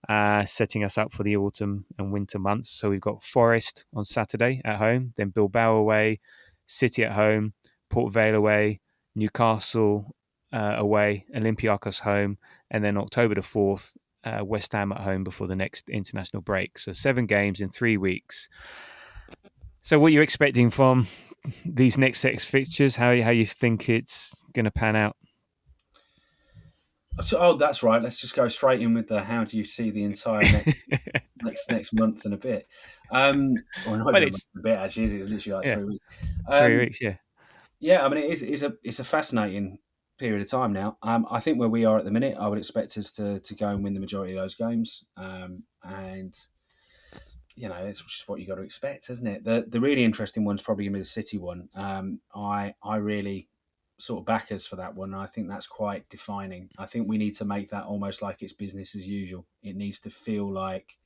setting us up for the autumn and winter months. So we've got Forest on Saturday at home, then Bilbao away, City at home, Port Vale away, Newcastle away, Olympiacos home, and then October the 4th, West Ham at home before the next international break. So 7 games in 3 weeks. So what are you expecting from these next 6 fixtures? How you think it's going to pan out?
Oh, that's right. Let's just go straight in with the how do you see the entire next month and a bit. Or not
Well,
even a month
it's
and a bit, actually. It's literally like
yeah,
3 weeks.
3 weeks. Yeah.
Yeah, I mean, it's a fascinating period of time now. I think where we are at the minute, I would expect us to go and win the majority of those games. And it's just what you got to expect, isn't it? The really interesting one's probably going to be the City one. I really sort of back us for that one. I think that's quite defining. I think we need to make that almost like it's business as usual. It needs to feel like,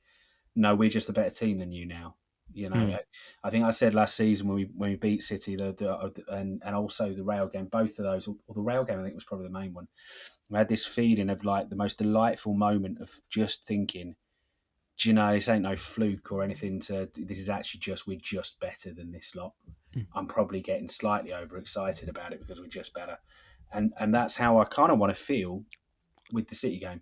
no, we're just a better team than you now.
Mm.
I think I said last season when we beat City, and also the rail game, both of those, or the rail game, I think was probably the main one. We had this feeling of like the most delightful moment of just thinking, do you know, this ain't no fluke or anything. This is actually we're just better than this lot. I'm probably getting slightly overexcited about it because we're just better, and that's how I kind of want to feel with the City game.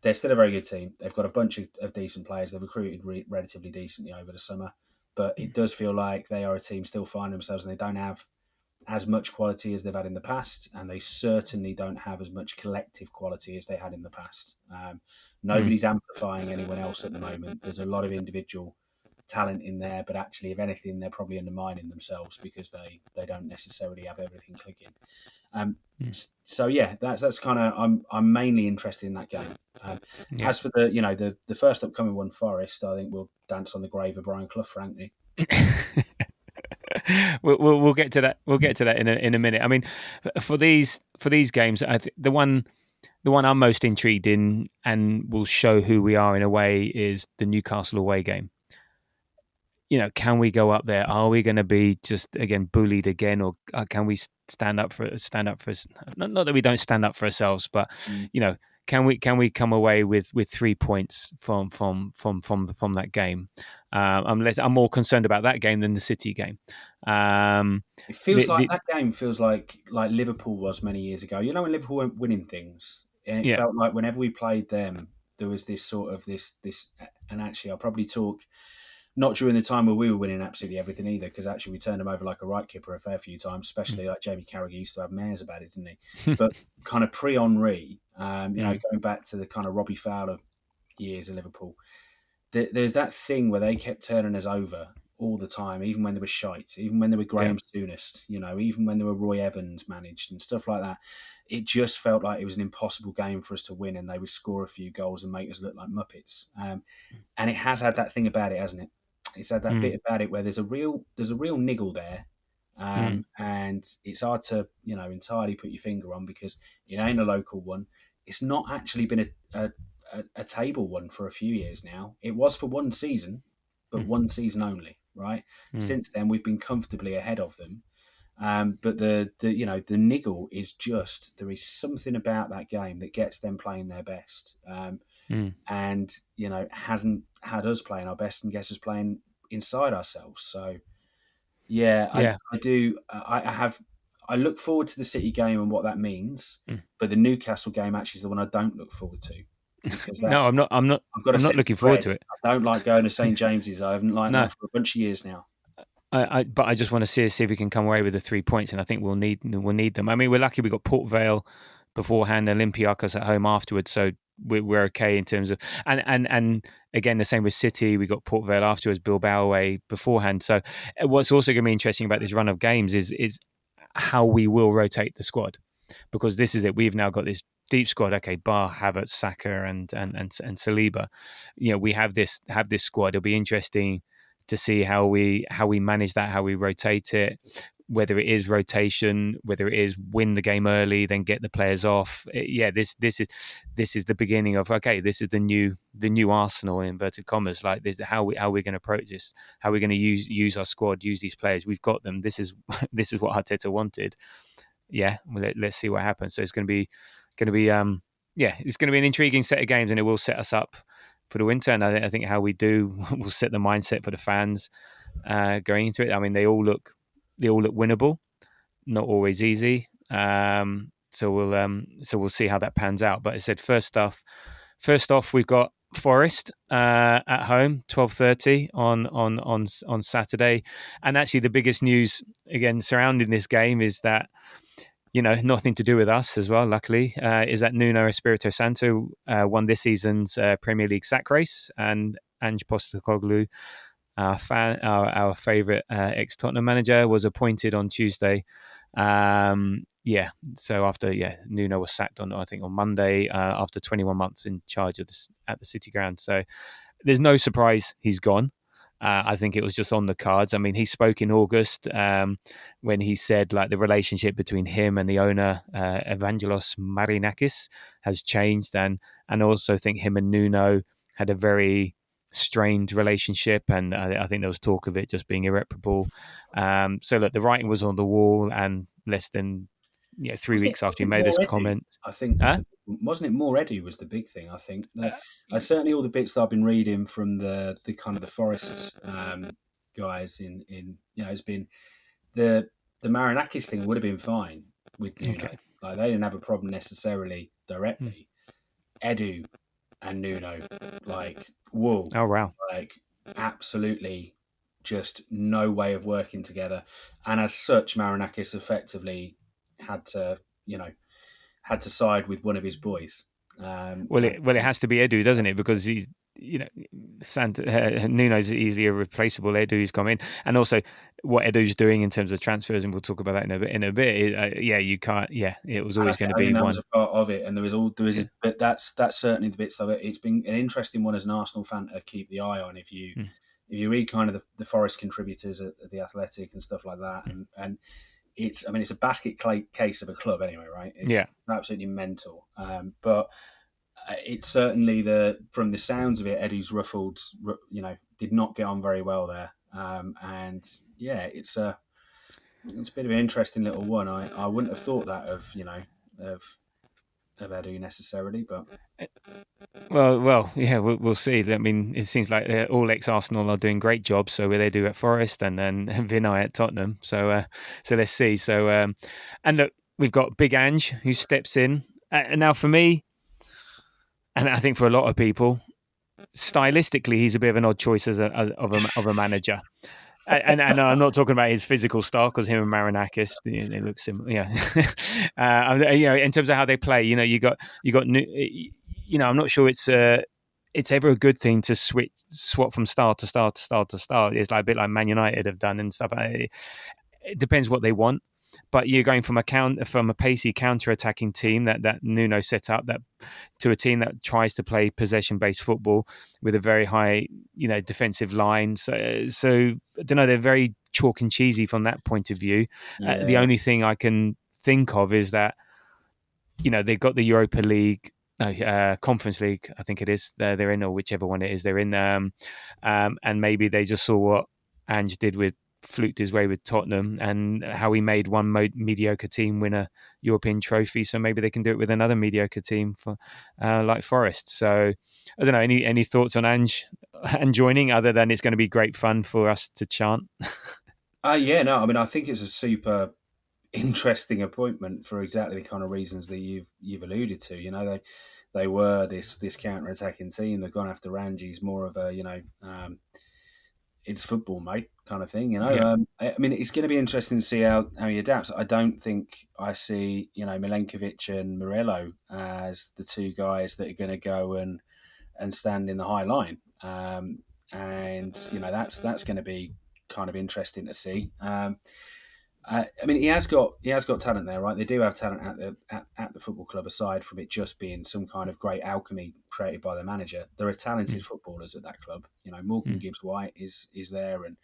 They're still a very good team. They've got a bunch of decent players. They've recruited relatively decently over the summer, but it does feel like they are a team still finding themselves, and they don't have as much quality as they've had in the past, and they certainly don't have as much collective quality as they had in the past. Nobody's amplifying anyone else at the moment. There's a lot of individual talent in there, but actually, if anything, they're probably undermining themselves because they don't necessarily have everything clicking. So yeah, that's kind of I'm mainly interested in that game.
Yeah.
As for the first upcoming one, Forest, I think we'll dance on the grave of Brian Clough, frankly.
We'll get to that. We'll get to that in a minute. I mean, for these games, the one I'm most intrigued in and will show who we are in a way is the Newcastle away game. Can we go up there? Are we going to be just again bullied again, or can we stand up for us? Not that we don't stand up for ourselves, but can we come away with 3 points from that game? I'm more concerned about that game than the City game.
It feels like that game feels like Liverpool was many years ago. You know, when Liverpool weren't winning things, and it felt like whenever we played them, there was this sort of this. And actually, I'll probably talk not during the time where we were winning absolutely everything either, because actually we turned them over like a right kipper a fair few times, especially like Jamie Carragher used to have mares about it, didn't he? But kind of pre-Henry, going back to the kind of Robbie Fowler years of Liverpool, there's that thing where they kept turning us over all the time, even when they were shite, even when they were Graham Souness, even when they were Roy Evans managed and stuff like that. It just felt like it was an impossible game for us to win, and they would score a few goals and make us look like muppets. And it has had that thing about it, hasn't it? It's had that bit about it where there's a real niggle there, and it's hard to entirely put your finger on because it ain't a local one. It's not actually been a table one for a few years now. It was for one season, but one season only, right? Since then, we've been comfortably ahead of them. But the niggle is just, there is something about that game that gets them playing their best. And hasn't had us playing our best and gets us playing inside ourselves. So I do. I look forward to the City game and what that means, but the Newcastle game actually is the one I don't look forward to because
no, I'm not.
I've got
I'm not looking forward to it.
I don't like going to St James's. I haven't liked
No.
that for a bunch of years now.
But I just want to see if we can come away with the 3 points, and I think we'll need them. I mean, we're lucky we got Port Vale beforehand, Olympiacos at home afterwards, so we're okay in terms of and again the same with City. We got Port Vale afterwards, Bilbao away beforehand. So what's also going to be interesting about this run of games is how we will rotate the squad, because this is it. We've now got this deep squad. Okay, Bar, Havertz, Saka, and Saliba. We have this squad. It'll be interesting to see how we manage that, how we rotate it, whether it is rotation, whether it is win the game early, then get the players off. This is the beginning of, okay, this is the new Arsenal in inverted commas. Like this, how we're going to approach this, how we're going to use our squad, use these players. We've got them. This is what Arteta wanted. Yeah, well, let's see what happens. So it's going to be it's going to be an intriguing set of games, and it will set us up for the winter. And I think how we do will set the mindset for the fans going into it. I mean, they all look winnable, not always easy. So we'll see how that pans out. But I said first off, we've got Forest at home, 12:30 on Saturday. And actually, the biggest news again surrounding this game is that, nothing to do with us as well, luckily, is that Nuno Espirito Santo won this season's Premier League sack race, and Ange Postecoglou, our favourite ex-Tottenham manager, was appointed on Tuesday. So after Nuno was sacked on Monday after 21 months in charge of this at the City ground. So there's no surprise he's gone. I think it was just on the cards. I mean, he spoke in August when he said like the relationship between him and the owner, Evangelos Marinakis, has changed, and also think him and Nuno had a very strained relationship, and I think there was talk of it just being irreparable. So look, the writing was on the wall, and less than 3 weeks after he made this comment,
I think wasn't it more Edu was the big thing. I think that certainly all the bits that I've been reading from the kind of the Forest guys in it's been the Marinakis thing would have been fine with Nuno.
Okay.
Like they didn't have a problem necessarily directly. Edu and Nuno, like, whoa.
Oh wow.
Like absolutely just no way of working together. And as such, Marinakis effectively had to side with one of his boys.
It has to be Edu, doesn't it? Because he's, Nuno's easily a replaceable. Edu's come in, and also what Edu's doing in terms of transfers, and we'll talk about that in a bit. You can't. Yeah, it was always going to be
that
one.
was a part of it, and there is, but that's certainly the bits of it. It's been an interesting one as an Arsenal fan to keep the eye on. If you read kind of the Forest contributors at the Athletic and stuff like that, and it's a basket case of a club anyway, right? It's absolutely mental. But it's certainly from the sounds of it, Eddie's ruffled, did not get on very well there. And yeah, it's a bit of an interesting little one. I wouldn't have thought that of Edu necessarily, but
we'll see. I mean, it seems like all ex-Arsenal are doing great jobs. So where they do at Forest, and then Vinay at Tottenham. So let's see. So and look, we've got Big Ange who steps in. And now for me, and I think for a lot of people, stylistically, he's a bit of an odd choice of a manager. And I'm not talking about his physical style, because him and Marinakis, they look similar. Yeah, in terms of how they play, you got. I'm not sure it's ever a good thing to swap from style to style to style to style. It's like a bit like Man United have done and stuff. It depends what they want. But you're going from a pacey counter-attacking team that Nuno set up, that to a team that tries to play possession-based football with a very high, defensive line. So I don't know. They're very chalk and cheesy from that point of view.
Yeah.
The only thing I can think of is that they've got the Europa League. Conference League, I think it is. They're in, or whichever one it is they're in. And maybe they just saw what Ange did fluked his way with Tottenham, and how he made one mediocre team win a European trophy. So maybe they can do it with another mediocre team for like Forest. So I don't know. Any thoughts on Ange and joining, other than it's going to be great fun for us to chant?
I think it's a super interesting appointment for exactly the kind of reasons that you've alluded to. They were this counter-attacking team. They've gone after Ranji. He's more of a it's football, mate, kind of thing.
Yeah.
I mean, it's going to be interesting to see how he adapts. I don't think I see Milenkovic and Morello as the two guys that are going to go and stand in the high line. And that's going to be kind of interesting to see. I mean, he has got talent there, right? They do have talent at the football club. Aside from it just being some kind of great alchemy created by the manager, there are talented footballers at that club. Morgan Gibbs White is there, and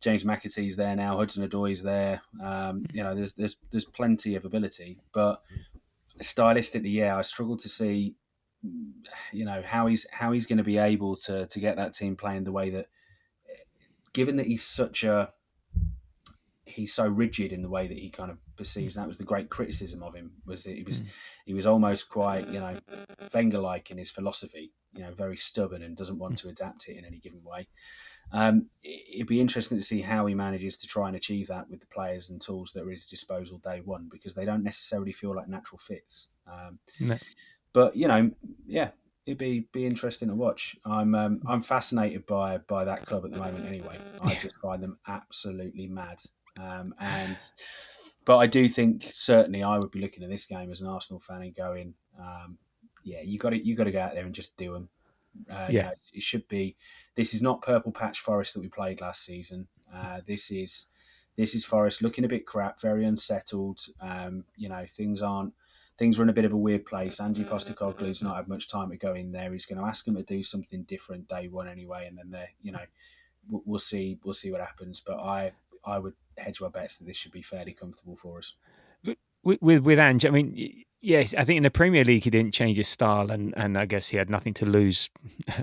James McAtee's there now. Hudson Odoi's there. There's plenty of ability, but stylistically, yeah, I struggle to see, how he's going to be able to get that team playing the way that, given that he's so rigid in the way that he kind of perceives. And that was the great criticism of him, was that he was almost quite Wenger-like in his philosophy. Very stubborn and doesn't want to adapt it in any given way. It'd be interesting to see how he manages to try and achieve that with the players and tools that are at his disposal day one, because they don't necessarily feel like natural fits.
No.
But yeah, it'd be interesting to watch. I'm fascinated by that club at the moment. Anyway, I just find them absolutely mad. But I do think certainly I would be looking at this game as an Arsenal fan and going, you got to go out there and just do them. It should be. This is not Purple Patch Forest that we played last season. This is Forest looking a bit crap, very unsettled. Things are in a bit of a weird place. Ange Postecoglou's not had much time to go in there. He's going to ask them to do something different day one anyway, and then we'll see what happens. But I would hedge my bets that this should be fairly comfortable for us.
With Ange, I mean, yes, I think in the Premier League he didn't change his style, and I guess he had nothing to lose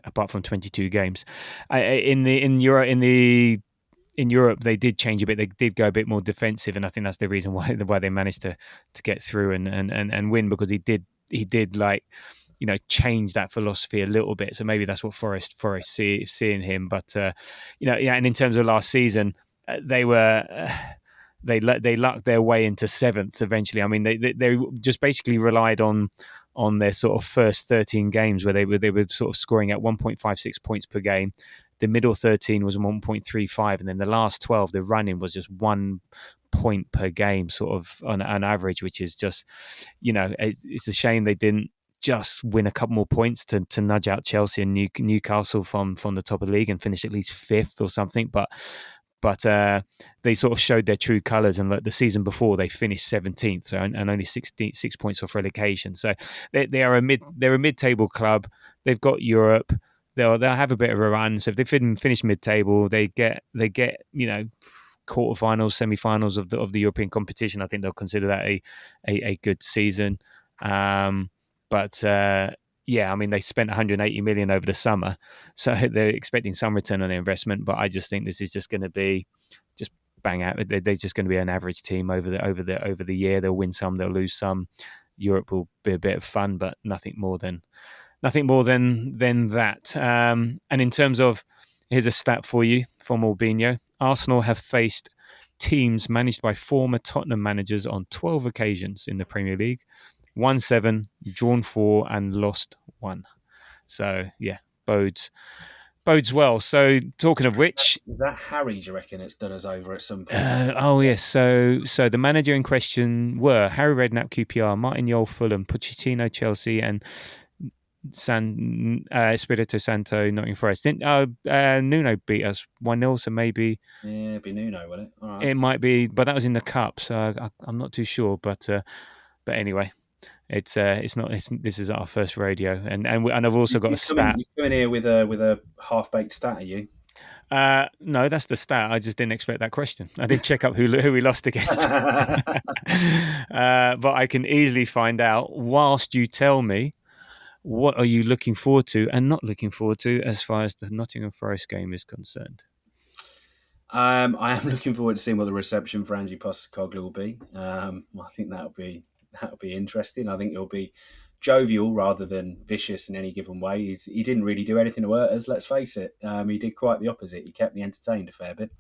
apart from 22 games. In Europe, they did change a bit. They did go a bit more defensive, and I think that's the reason why they managed to get through and win, because he did change that philosophy a little bit. So maybe that's what Forest seeing him. But and in terms of last season, they lucked their way into seventh eventually. I mean, they just basically relied on their sort of first 13 games where they were sort of scoring at 1.56 points per game. The middle 13 was 1.35, and then the last 12, the running was just 1 point per game, sort of on average, which is just, it's a shame they didn't just win a couple more points to nudge out Chelsea and Newcastle from the top of the league and finish at least fifth or something. But they sort of showed their true colours, and the season before they finished 17th, so and only 6 points off relegation. So they're a mid-table club. They've got Europe. They'll have a bit of a run. So if they finish mid-table, they get quarterfinals, semi-finals of the European competition. I think they'll consider that a good season. Yeah, I mean, they spent 180 million over the summer, so they're expecting some return on their investment. But I just think this is just going to be just bang out. They're just going to be an average team over the year. They'll win some, they'll lose some. Europe will be a bit of fun, but nothing more than that. And in terms of, here's a stat for you from Albino: Arsenal have faced teams managed by former Tottenham managers on 12 occasions in the Premier League. Won 7, drawn 4, and lost 1. So yeah, bodes well. So talking of which,
is that Harry? Do you reckon it's done us over at some point?
Yes. So the manager in question were Harry Redknapp, QPR, Martin Jol, Fulham, Pochettino, Chelsea, and Espirito Santo, Nottingham Forest. Nuno beat us 1-0, so maybe
it'd be Nuno, will it? All right.
It might be, but that was in the cup, so I'm not too sure. But anyway. It's not. This is our first radio, and I've also got a stat.
You're coming here with a half-baked stat, are you?
No, that's the stat. I just didn't expect that question. I didn't check up who we lost against. But I can easily find out whilst you tell me what are you looking forward to and not looking forward to as far as the Nottingham Forest game is concerned.
I am looking forward to seeing what the reception for Ange Postecoglou will be. I think that'll be interesting. I think it'll be jovial rather than vicious in any given way. He didn't really do anything to hurt us, let's face it. He did quite the opposite. He kept me entertained a fair bit.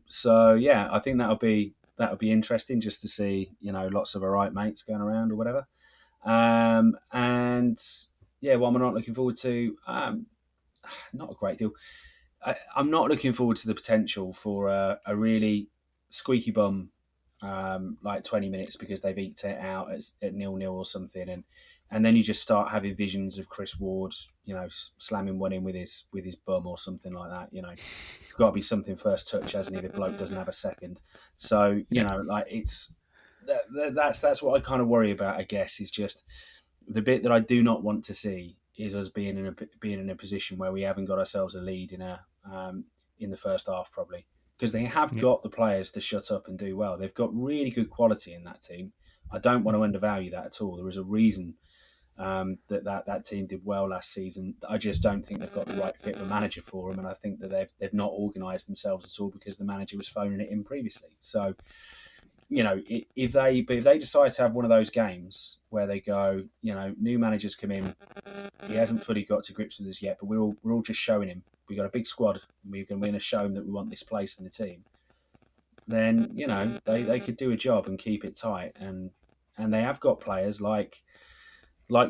So yeah, I think that'll be interesting just to see, lots of our right mates going around or whatever. And yeah, what am I not looking forward to? Not a great deal. I'm not looking forward to the potential for a really squeaky bum, like 20 minutes because they've eked it out at 0-0 or something, and then you just start having visions of Chris Ward, slamming one in with his bum or something like that. It's got to be something first touch, hasn't he? The bloke doesn't have a second, so
Yeah.
like that's what I kind of worry about. I guess is just the bit that I do not want to see is us being in a position where we haven't got ourselves a lead in the first half, probably because they have
Yeah.
got the players to shut up and do well. They've got really good quality in that team. I don't want to undervalue that at all. There is a reason that team did well last season. I just don't think they've got the right fit of a manager for them, and I think that they've not organised themselves at all because the manager was phoning it in previously. So if they decide to have one of those games where they go, new managers come in, he hasn't fully got to grips with us yet, but we're all just showing him we got a big squad, we're going to show him that we want this place in the team. Then they could do a job and keep it tight, and they have got players like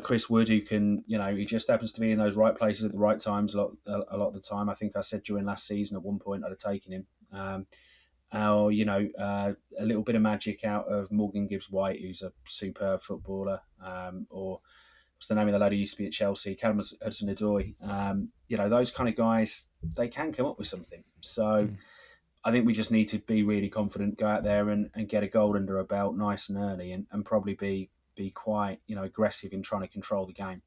Chris Wood who can, he just happens to be in those right places at the right times a lot of the time. I think I said during last season at one point I'd have taken him. Or a little bit of magic out of Morgan Gibbs-White, who's a superb footballer, or what's the name of the lad who used to be at Chelsea, Callum Hudson-Odoi. Those kind of guys, they can come up with something. So I think we just need to be really confident, go out there and get a goal under our belt nice and early, and probably be quite aggressive in trying to control the game.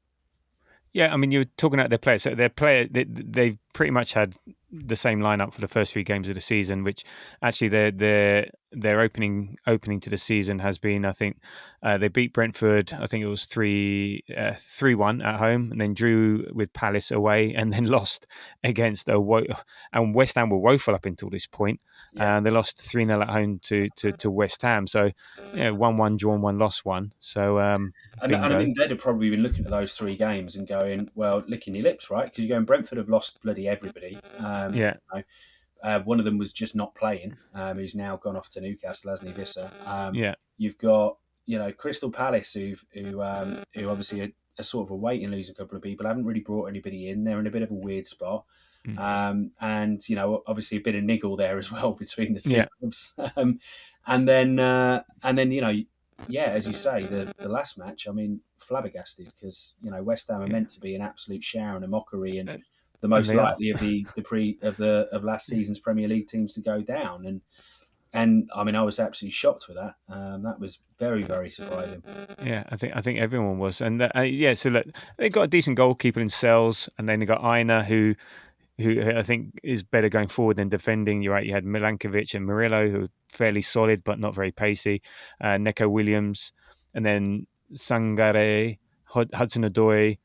Yeah, I mean, you were talking about their players. So they've pretty much had the same lineup for the first 3 games of the season, which actually their opening to the season has been, I think, they beat Brentford. I think it was 3-1 at home, and then drew with Palace away, and then lost against and West Ham were woeful up until this point.
Yeah.
They lost 3-0 at home to West Ham. So 1-1 drawn, 1 lost, 1. So
And I mean, they'd have probably been looking at those 3 games and going, well, licking your lips, right? Because you're going, Brentford have lost bloody everybody. One of them was just not playing. Who's now gone off to Newcastle, hasn't he, Visser? You've got, Crystal Palace, who obviously are sort of awaiting losing a couple of people, haven't really brought anybody in. They're in a bit of a weird spot. And, obviously a bit of niggle there as well between the 2 clubs. And then, as you say, the last match, I mean, flabbergasted because West Ham are meant to be an absolute shower and a mockery, and the most likely of last season's Premier League teams to go down. And I mean, I was absolutely shocked with that. That was very, very surprising.
Yeah, I think everyone was, and so look, they got a decent goalkeeper in Sells, and then they got Aina, who I think is better going forward than defending. You're right. You had Milankovic and Murillo, who are fairly solid but not very pacey. Neko Williams, and then Sangare, Hudson-Odoi,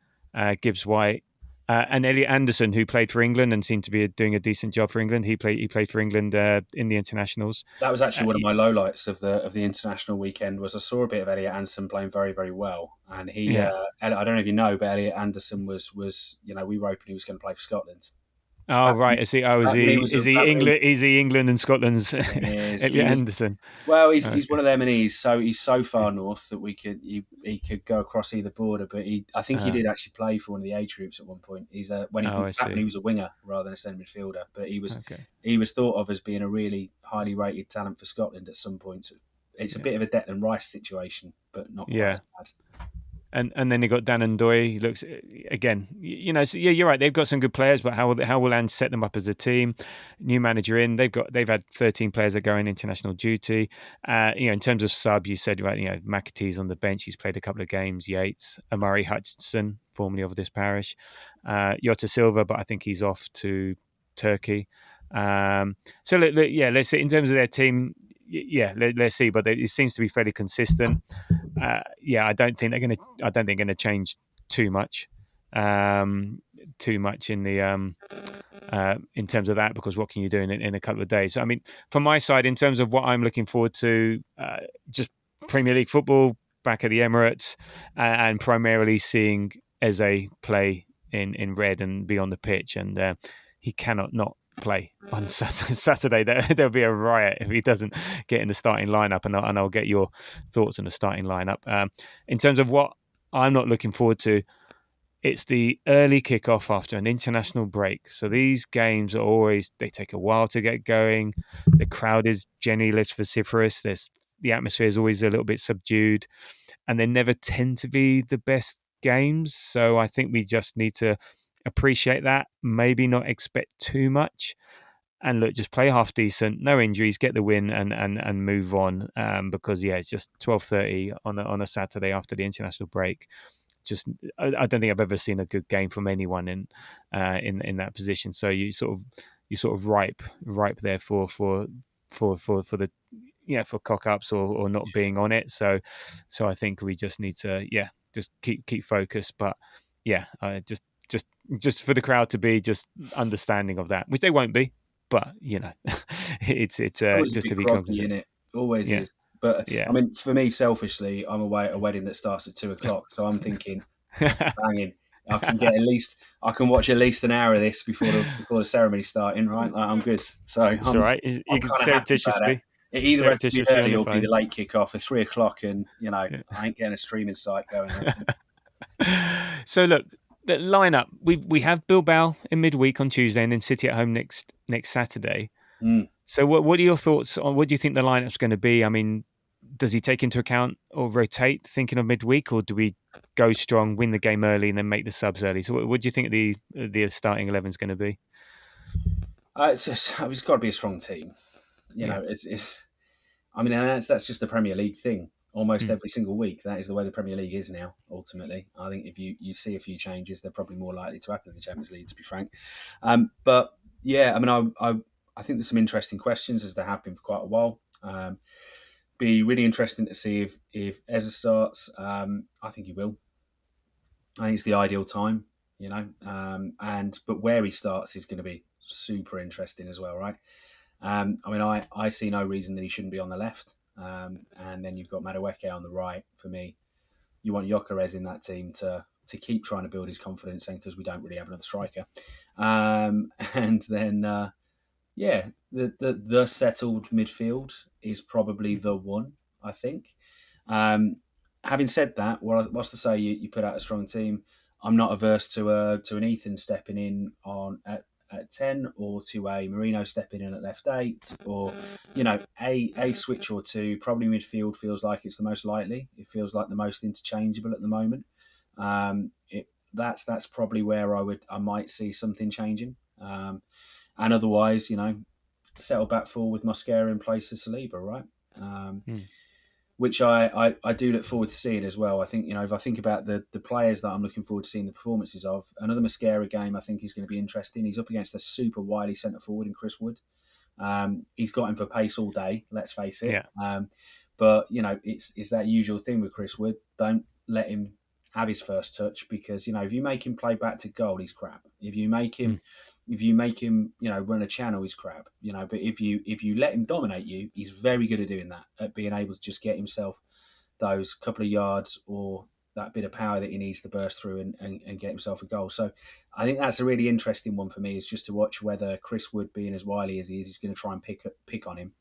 Gibbs-White, and Elliot Anderson, who played for England and seemed to be doing a decent job for England. He played for England in the internationals.
That was actually one of my lowlights of the international weekend. Was I saw a bit of Elliot Anderson playing very, very well, and he. I don't know if you know, but Elliot Anderson was we were hoping he was going to play for Scotland.
Oh, right. Is he England and Scotland's Elliot Anderson?
Well, he's one of them, and he's so far north that he could go across either border. But I think he did actually play for one of the age groups at one point. He's when he was a winger rather than a centre midfielder. But he was thought of as being a really highly rated talent for Scotland at some point. It's a bit of a Declan Rice situation, but not quite as bad.
And then they got Dan and Doy. He looks again, so you're right. They've got some good players, but how will Ange set them up as a team? New manager in. They've had 13 players that go in international duty. In terms of sub, you said right. McAtee's on the bench. He's played a couple of games. Yates, Amari Hutchinson, formerly of this parish, Jota Silva, but I think he's off to Turkey. So let's see. In terms of their team, let's see. But it seems to be fairly consistent. I don't think they're going to change too much in the in terms of that, because what can you do in a couple of days? So I mean, from my side, in terms of what I'm looking forward to, just Premier League football back at the Emirates, and primarily seeing Eze play in red and be on the pitch, and he cannot not play on Saturday. There'll be a riot if he doesn't get in the starting lineup, and I'll get your thoughts on the starting lineup. In terms of what I'm not looking forward to, it's the early kickoff after an international break. So these games are always, they take a while to get going. The crowd is generally less vociferous. The atmosphere is always a little bit subdued, and they never tend to be the best games. So I think we just need to appreciate that, maybe not expect too much, and look, just play half decent, no injuries, get the win, and move on. Because it's just 12:30 on a Saturday after the international break. Just I don't think I've ever seen a good game from anyone in that position. So you sort of ripe there for the for cock ups or not being on it. So I think we just need to just keep focused. But just for the crowd to be just understanding of that, which they won't be. But it's
Always a
just
bit
to be
groggy,
cognizant.
in it. Always
Yeah,
is. But
yeah.
I mean, for me, selfishly, I'm away at a wedding that starts at 2 o'clock, so I'm thinking, banging. I can watch at least an hour of this before the ceremony starting, right? Like, I'm good. So
It's all right.
I'm
You can
kind of happy about it.
surreptitiously
It either had to be
on
early
your
or be the
phone.
late kickoff at 3 o'clock, and
Yeah.
I ain't getting a streaming site going or anything.
So look, the lineup, we have Bilbao in midweek on Tuesday, and then City at home next Saturday.
Mm.
So what are your thoughts on what do you think the lineup's going to be? I mean, does he take into account or rotate thinking of midweek, or do we go strong, win the game early, and then make the subs early? So what do you think the starting 11 is going to be?
It's got to be a strong team.
Yeah.
It's. I mean, and that's just the Premier League thing. Almost
Mm.
every single week, that is the way the Premier League is now. Ultimately, I think if you see a few changes, they're probably more likely to happen in the Champions League. To be frank, but yeah, I mean, I think there's some interesting questions, as there have been for quite a while. Be really interesting to see if Ezra starts. I think he will. I think it's the ideal time, but where he starts is going to be super interesting as well, right? I mean, I see no reason that he shouldn't be on the left. And then you've got Madueke on the right. For me, you want Gyökeres in that team to keep trying to build his confidence in, because we don't really have another striker. And then, the settled midfield is probably the one, I think. Having said that, what's to say you put out a strong team? I'm not averse to an Ethan stepping in at 10, or to a Moreno stepping in at left 8, or a switch or two. Probably midfield feels like it's the most likely. It feels like the most interchangeable at the moment. That's probably where I might see something changing. And otherwise, settle back full with Mosquera in place of Saliba, right? Which I do look forward to seeing as well. I think, if I think about the players that I'm looking forward to seeing the performances of, another Mosquera game I think is going to be interesting. He's up against a super wily centre forward in Chris Wood. He's got him for pace all day, let's face it.
Yeah.
But it's that usual thing with Chris Wood. Don't let him have his first touch, because if you make him play back to goal, he's crap. If you make him run a channel, he's crap. But if you let him dominate you, he's very good at doing that, at being able to just get himself those couple of yards or that bit of power that he needs to burst through and get himself a goal. So I think that's a really interesting one for me, is just to watch whether Chris Wood, being as wily as he is going to try and pick on him,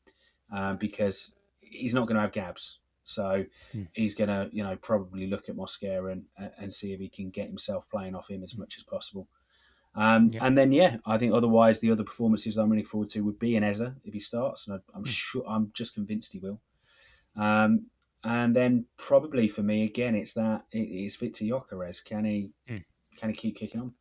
because he's not going to have Gabs. So he's going to probably look at Mosquera and see if he can get himself playing off him as much as possible. And then, I think otherwise the other performances I'm really forward to would be an Eza if he starts, and I'm just convinced he will. And then probably for me again, it's Victor Gyökeres. Can he keep kicking on?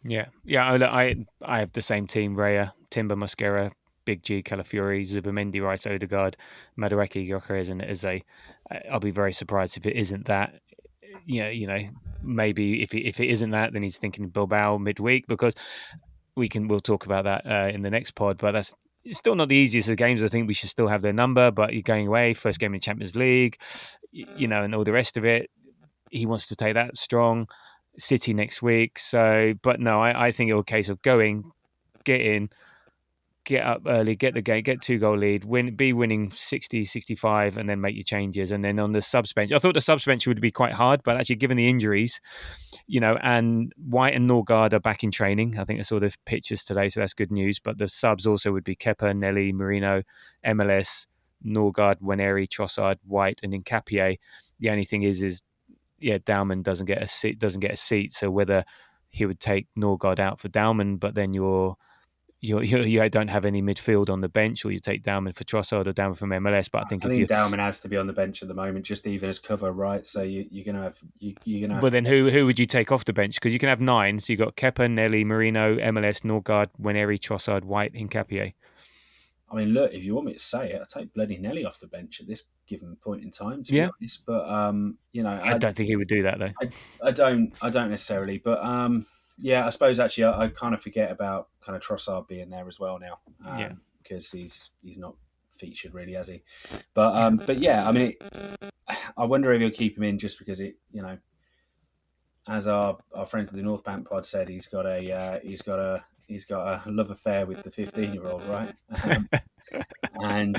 Yeah. I have the same team: Raya, Timber, Mosquera, Big G, Calafiori, Zubimendi, Rice, Odegaard, Madueke, Gyökeres, and Eze. I'll be very surprised if it isn't that. Maybe if it isn't that, then he's thinking Bilbao midweek, because we'll talk about that in the next pod. But that's still not the easiest of games. I think we should still have their number. But you're going away, first game in the Champions League, and all the rest of it. He wants to take that strong. City next week. So, but no, I think it'll be a case of going, get in, get up early, get the game, get 2-goal lead, be winning 60, 65, and then make your changes. And then on the subs bench, I thought the subs bench would be quite hard, but actually given the injuries, and White and Norgard are back in training. I think I saw the pictures today, so that's good news. But the subs also would be Kepa, Nelly, Marino, MLS, Norgard, Waneri, Trossard, White, and Incapie. The only thing is Dowman doesn't get a seat. So whether he would take Norgard out for Dowman, but then you don't have any midfield on the bench, or you take Dowman for Trossard or Dowman from MLS. But I think
I
if
think
you,
Dowman has to be on the bench at the moment, just even as cover, right? So you're gonna have you're gonna have.
well, then who would you take off the bench? Because you can have 9. So you got Kepa, Nelly, Moreno, MLS, Norgard, Waneri, Trossard, White, Hincapié.
I mean, look, if you want me to say it, I'd take bloody Nelly off the bench at this given point in time, to be
Yeah,
honest. But
I don't think he would do that though.
I don't necessarily. But yeah, I suppose actually I kind of forget about kind of Trossard being there as well now, because he's not featured really, has he? But yeah, I mean, I wonder if he'll keep him in just because it, as our friends at the North Bank pod said, he's got a love affair with the 15-year-old, right? And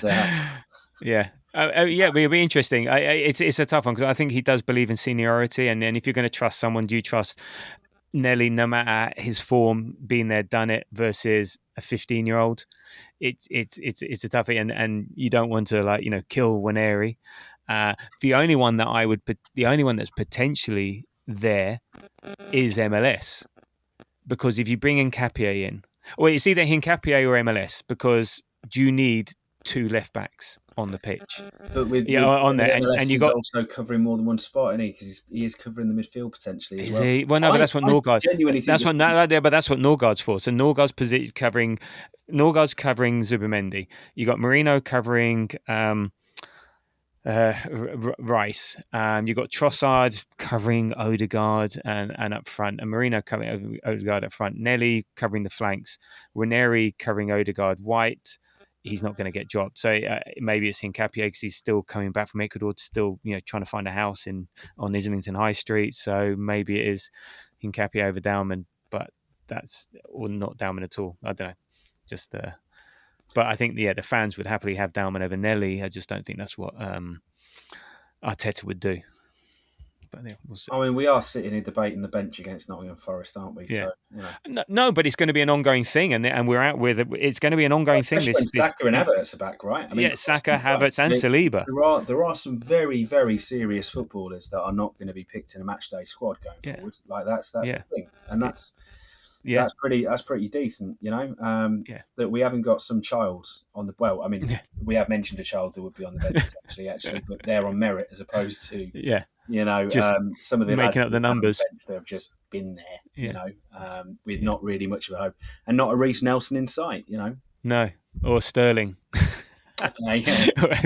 yeah. It'll be interesting. It's a tough one because I think he does believe in seniority, and then if you're going to trust someone, do you trust Nelly, no matter his form, being there, done it, versus a 15-year-old? It's a toughie, and you don't want to kill Waneri. The only one that's potentially there is MLS, because if you bring Hincapié in, well, it's either Hincapié or MLS, because you need 2 left backs on the pitch.
But with
on there,
MLS,
and you
he's
got
also covering more than one spot, isn't he? Because he is covering the midfield potentially as
is
well.
he? Well, no, but that's what Norgard.
Genuinely think
That's what but that's what Norgard's for. So Norgard's covering Zubimendi. You got Marino covering Rice. You got Trossard covering Odegaard and up front, and Marino covering Odegaard up front. Nelly covering the flanks. Waneri covering Odegaard. White, he's not going to get dropped. So maybe it's Hincapié because he's still coming back from Ecuador, still trying to find a house on Islington High Street. So maybe it is Hincapié over Dowman, but or not Dowman at all. I don't know. Just but I think the fans would happily have Dowman over Nelly. I just don't think that's what Arteta would do. But yeah, we'll see.
I mean, we are sitting here debating the bench against Nottingham Forest, aren't we?
Yeah.
So,
No, but it's going to be an ongoing thing, and we're out with it. It's going to be an ongoing thing.
When Saka and Havertz are back, right? I mean,
Saka, Havertz, and Saliba.
There are some very, very serious footballers that are not going to be picked in a matchday squad going forward. Like that's the thing, and that's pretty decent, that we haven't got some child on the. Well, I mean, we have mentioned a child that would be on the bench actually, but they're on merit as opposed to
just
some of the
making up the numbers
that have just been there, with not really much of a hope, and not a Reece Nelson in sight,
No, or Sterling.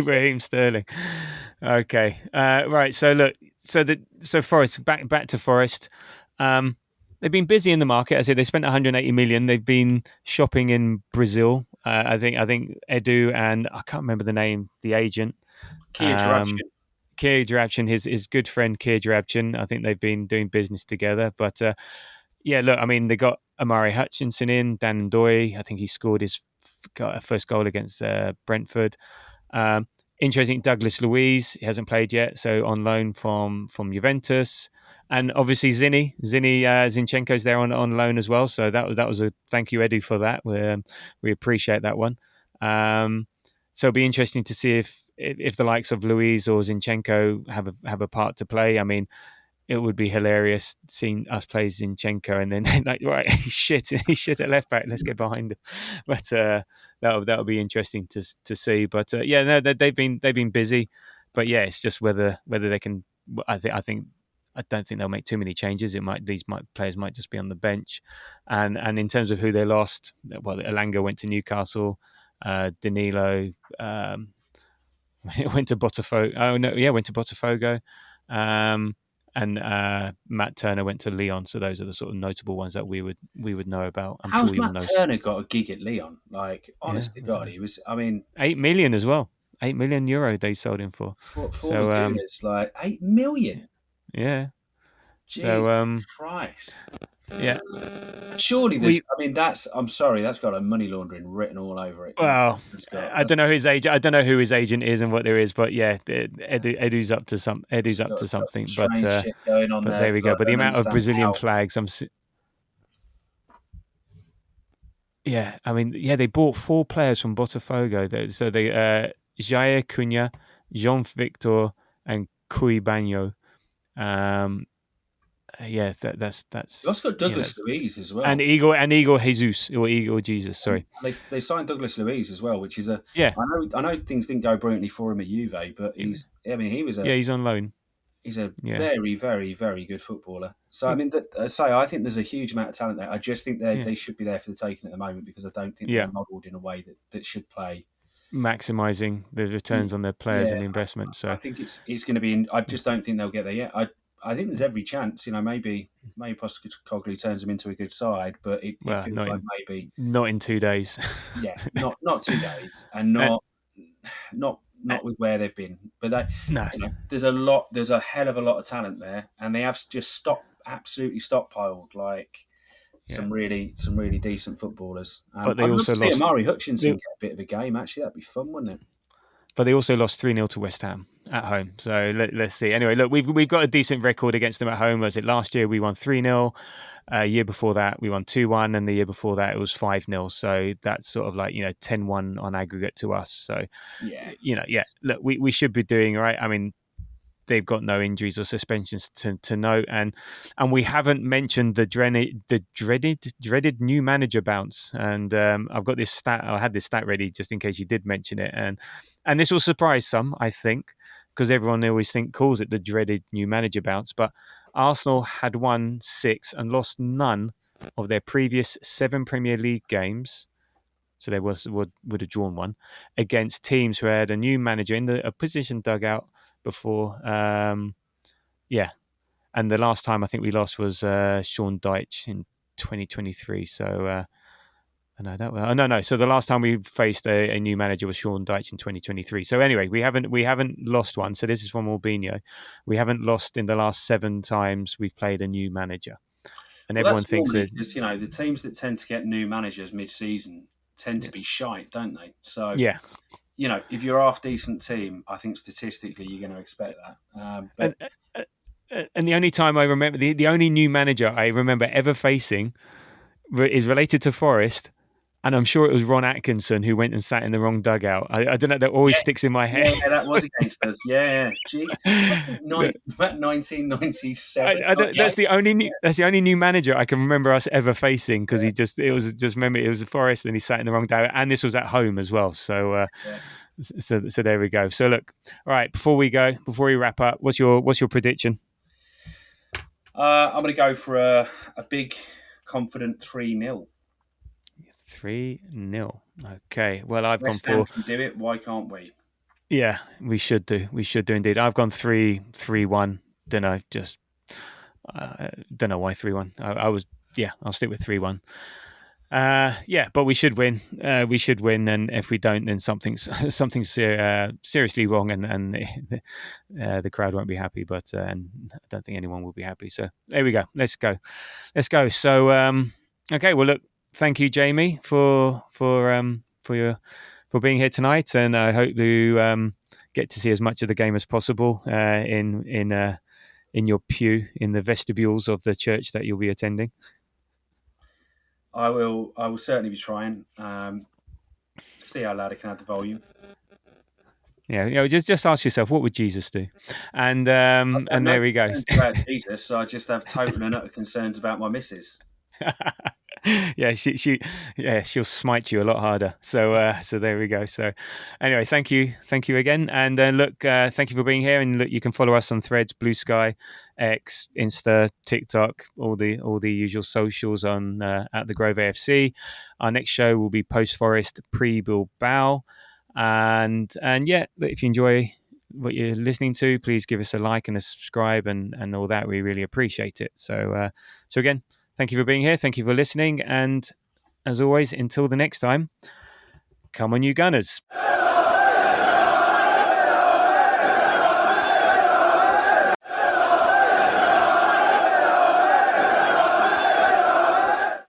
Raheem Sterling. Okay, right. So look, so Forest back to Forest. They've been busy in the market. I said they spent 180 million. They've been shopping in Brazil. I think Edu and I can't remember the name, the agent. Kia Jarabchin, his good friend Kia Jarabchin. I think they've been doing business together. But look, I mean, they got Amari Hutchinson in, Dan Ndoye. I think he scored his first goal against Brentford. Interesting, Douglas Luiz. He hasn't played yet, so on loan from Juventus. And obviously Zinchenko's there on loan as well. So that was a thank you, Edu, for that. We appreciate that one. So it'll be interesting to see if the likes of Luiz or Zinchenko have a part to play. I mean, it would be hilarious seeing us play Zinchenko and then right, he's shit at left back. Let's get behind him. But that'll be interesting to see. But they've been busy. But yeah, it's just whether they can. I don't think they'll make too many changes. These players might just be on the bench, and in terms of who they lost, well, Elanga went to Newcastle, Danilo went to Botafogo. Oh no, yeah, went to Botafogo, and Matt Turner went to Lyon. So those are the sort of notable ones that we would know about.
How's Matt Turner got a gig at Lyon? Like, honest to God, he was. I mean,
8 million as well. €8 million they sold him for.
So it's like 8 million.
Yeah.
Jesus Christ.
Yeah.
Surely this. I'm sorry, that's got a money laundering written all over it.
Well, I don't know his agent. I don't know who his agent is and what there is, but yeah, Edu's up to some. Edu's up to something. But
shit going on
there we go. But the amount of Brazilian flags, yeah, I mean, yeah, they bought 4 players from Botafogo. So they Jair Cunha, Jean Victor, and Cui Banho. Yeah, that's
You also got Douglas
that's
Luiz as
and
well.
Igor Jesus or Igor Jesus.
And
Sorry.
they signed Douglas Luiz as well, which is a.
Yeah,
I know things didn't go brilliantly for him at Juve, but
he-
he was
yeah, he's on loan.
he's a
Yeah,
very, very, very good footballer. So I mean, I think there's a huge amount of talent there. I just think
yeah,
they should be there for the taking at the moment because I don't think
yeah.
they're modelled in a way that should play.
Maximizing the returns on their players
Yeah,
and the investment.
I
So
think it's going to be. I just don't think they'll get there yet. I think there's every chance. Maybe Postecoglou turns them into a good side, but it
well,
feels like maybe
not in 2 days.
not 2 days and
Uh, uh,
not with where they've been. But
no,
there's a hell of a lot of talent there, and they have just absolutely stockpiled like
yeah.
some really decent footballers.
But they
I'd love
also
to see
lost.
Amari Hutchinson
They,
get a bit of a game. Actually, that'd be fun, wouldn't it?
but they also lost 3-0 to West Ham at home. So let's see. Anyway, look, we've got a decent record against them at home. Was it last year we won 3-0? Year before that we won 2-1, and the year before that it was 5-0. So that's sort of like 10-1 on aggregate to us. So
Yeah.
yeah. Look, we should be doing all right. I mean, they've got no injuries or suspensions to note, and we haven't mentioned the dreaded new manager bounce. And I've got this stat. I had this stat ready just in case you did mention it, and this will surprise some, I think, because everyone always calls it the dreaded new manager bounce. But Arsenal had won 6 and lost none of their previous 7 Premier League games. So they would have drawn one against teams who had a new manager in a position dugout before. Yeah, and the last time I think we lost was Sean Dyche in 2023. So no, no. So the last time we faced a new manager was Sean Dyche in 2023. So anyway, we haven't lost one. So this is from Albino. We haven't lost in the last 7 times we've played a new manager, and
Well,
everyone
that's
thinks
normally
that
because the teams that tend to get new managers mid-season tend to be shite, don't they? So
yeah.
if you're a half decent team, I think statistically you're going to expect that.
And
But
and the only time I remember the only new manager I remember ever facing is related to Forest, and I'm sure it was Ron Atkinson who went and sat in the wrong dugout. I don't know. That always
yeah,
sticks in my head.
yeah, that was against us. Yeah, gee, must be about 1997,
I don't,
98.
that's the only new manager I can remember us ever facing because it was Forest and he sat in the wrong dugout, and this was at home as well. So
Yeah.
so there we go. So look, all right. Before we wrap up, what's your prediction?
I'm going to go for a big, confident 3-0.
3-0. Okay. Well, I've gone
West Ham
for
can do it. Why can't we?
yeah. We should do indeed. I've gone 3-1. Don't know. Just don't know why 3-1. I was I'll stick with 3-1. Yeah, but we should win. We should win, and if we don't, then something's seriously wrong, and the crowd won't be happy. But and I don't think anyone will be happy. So there we go. Let's go. So okay. Well, look. Thank you, Jamie, for being here tonight, and I hope you get to see as much of the game as possible in your pew in the vestibules of the church that you'll be attending.
I will certainly be trying. See how loud I can add the volume.
Yeah, just ask yourself, what would Jesus do? And
No
there he goes.
concerns about Jesus, so I just have total and utter concerns about my missus.
Yeah, she'll smite you a lot harder. So there we go. So anyway, thank you again, and look, thank you for being here. And look, you can follow us on Threads, Blue Sky, X, Insta, TikTok, all the usual socials on at the Grove AFC. Our next show will be post Forest, pre Bilbao, and yeah, if you enjoy what you're listening to, please give us a like and a subscribe and all that. We really appreciate it. So again, thank you for being here. Thank you for listening. And as always, until the next time, come on, you Gunners.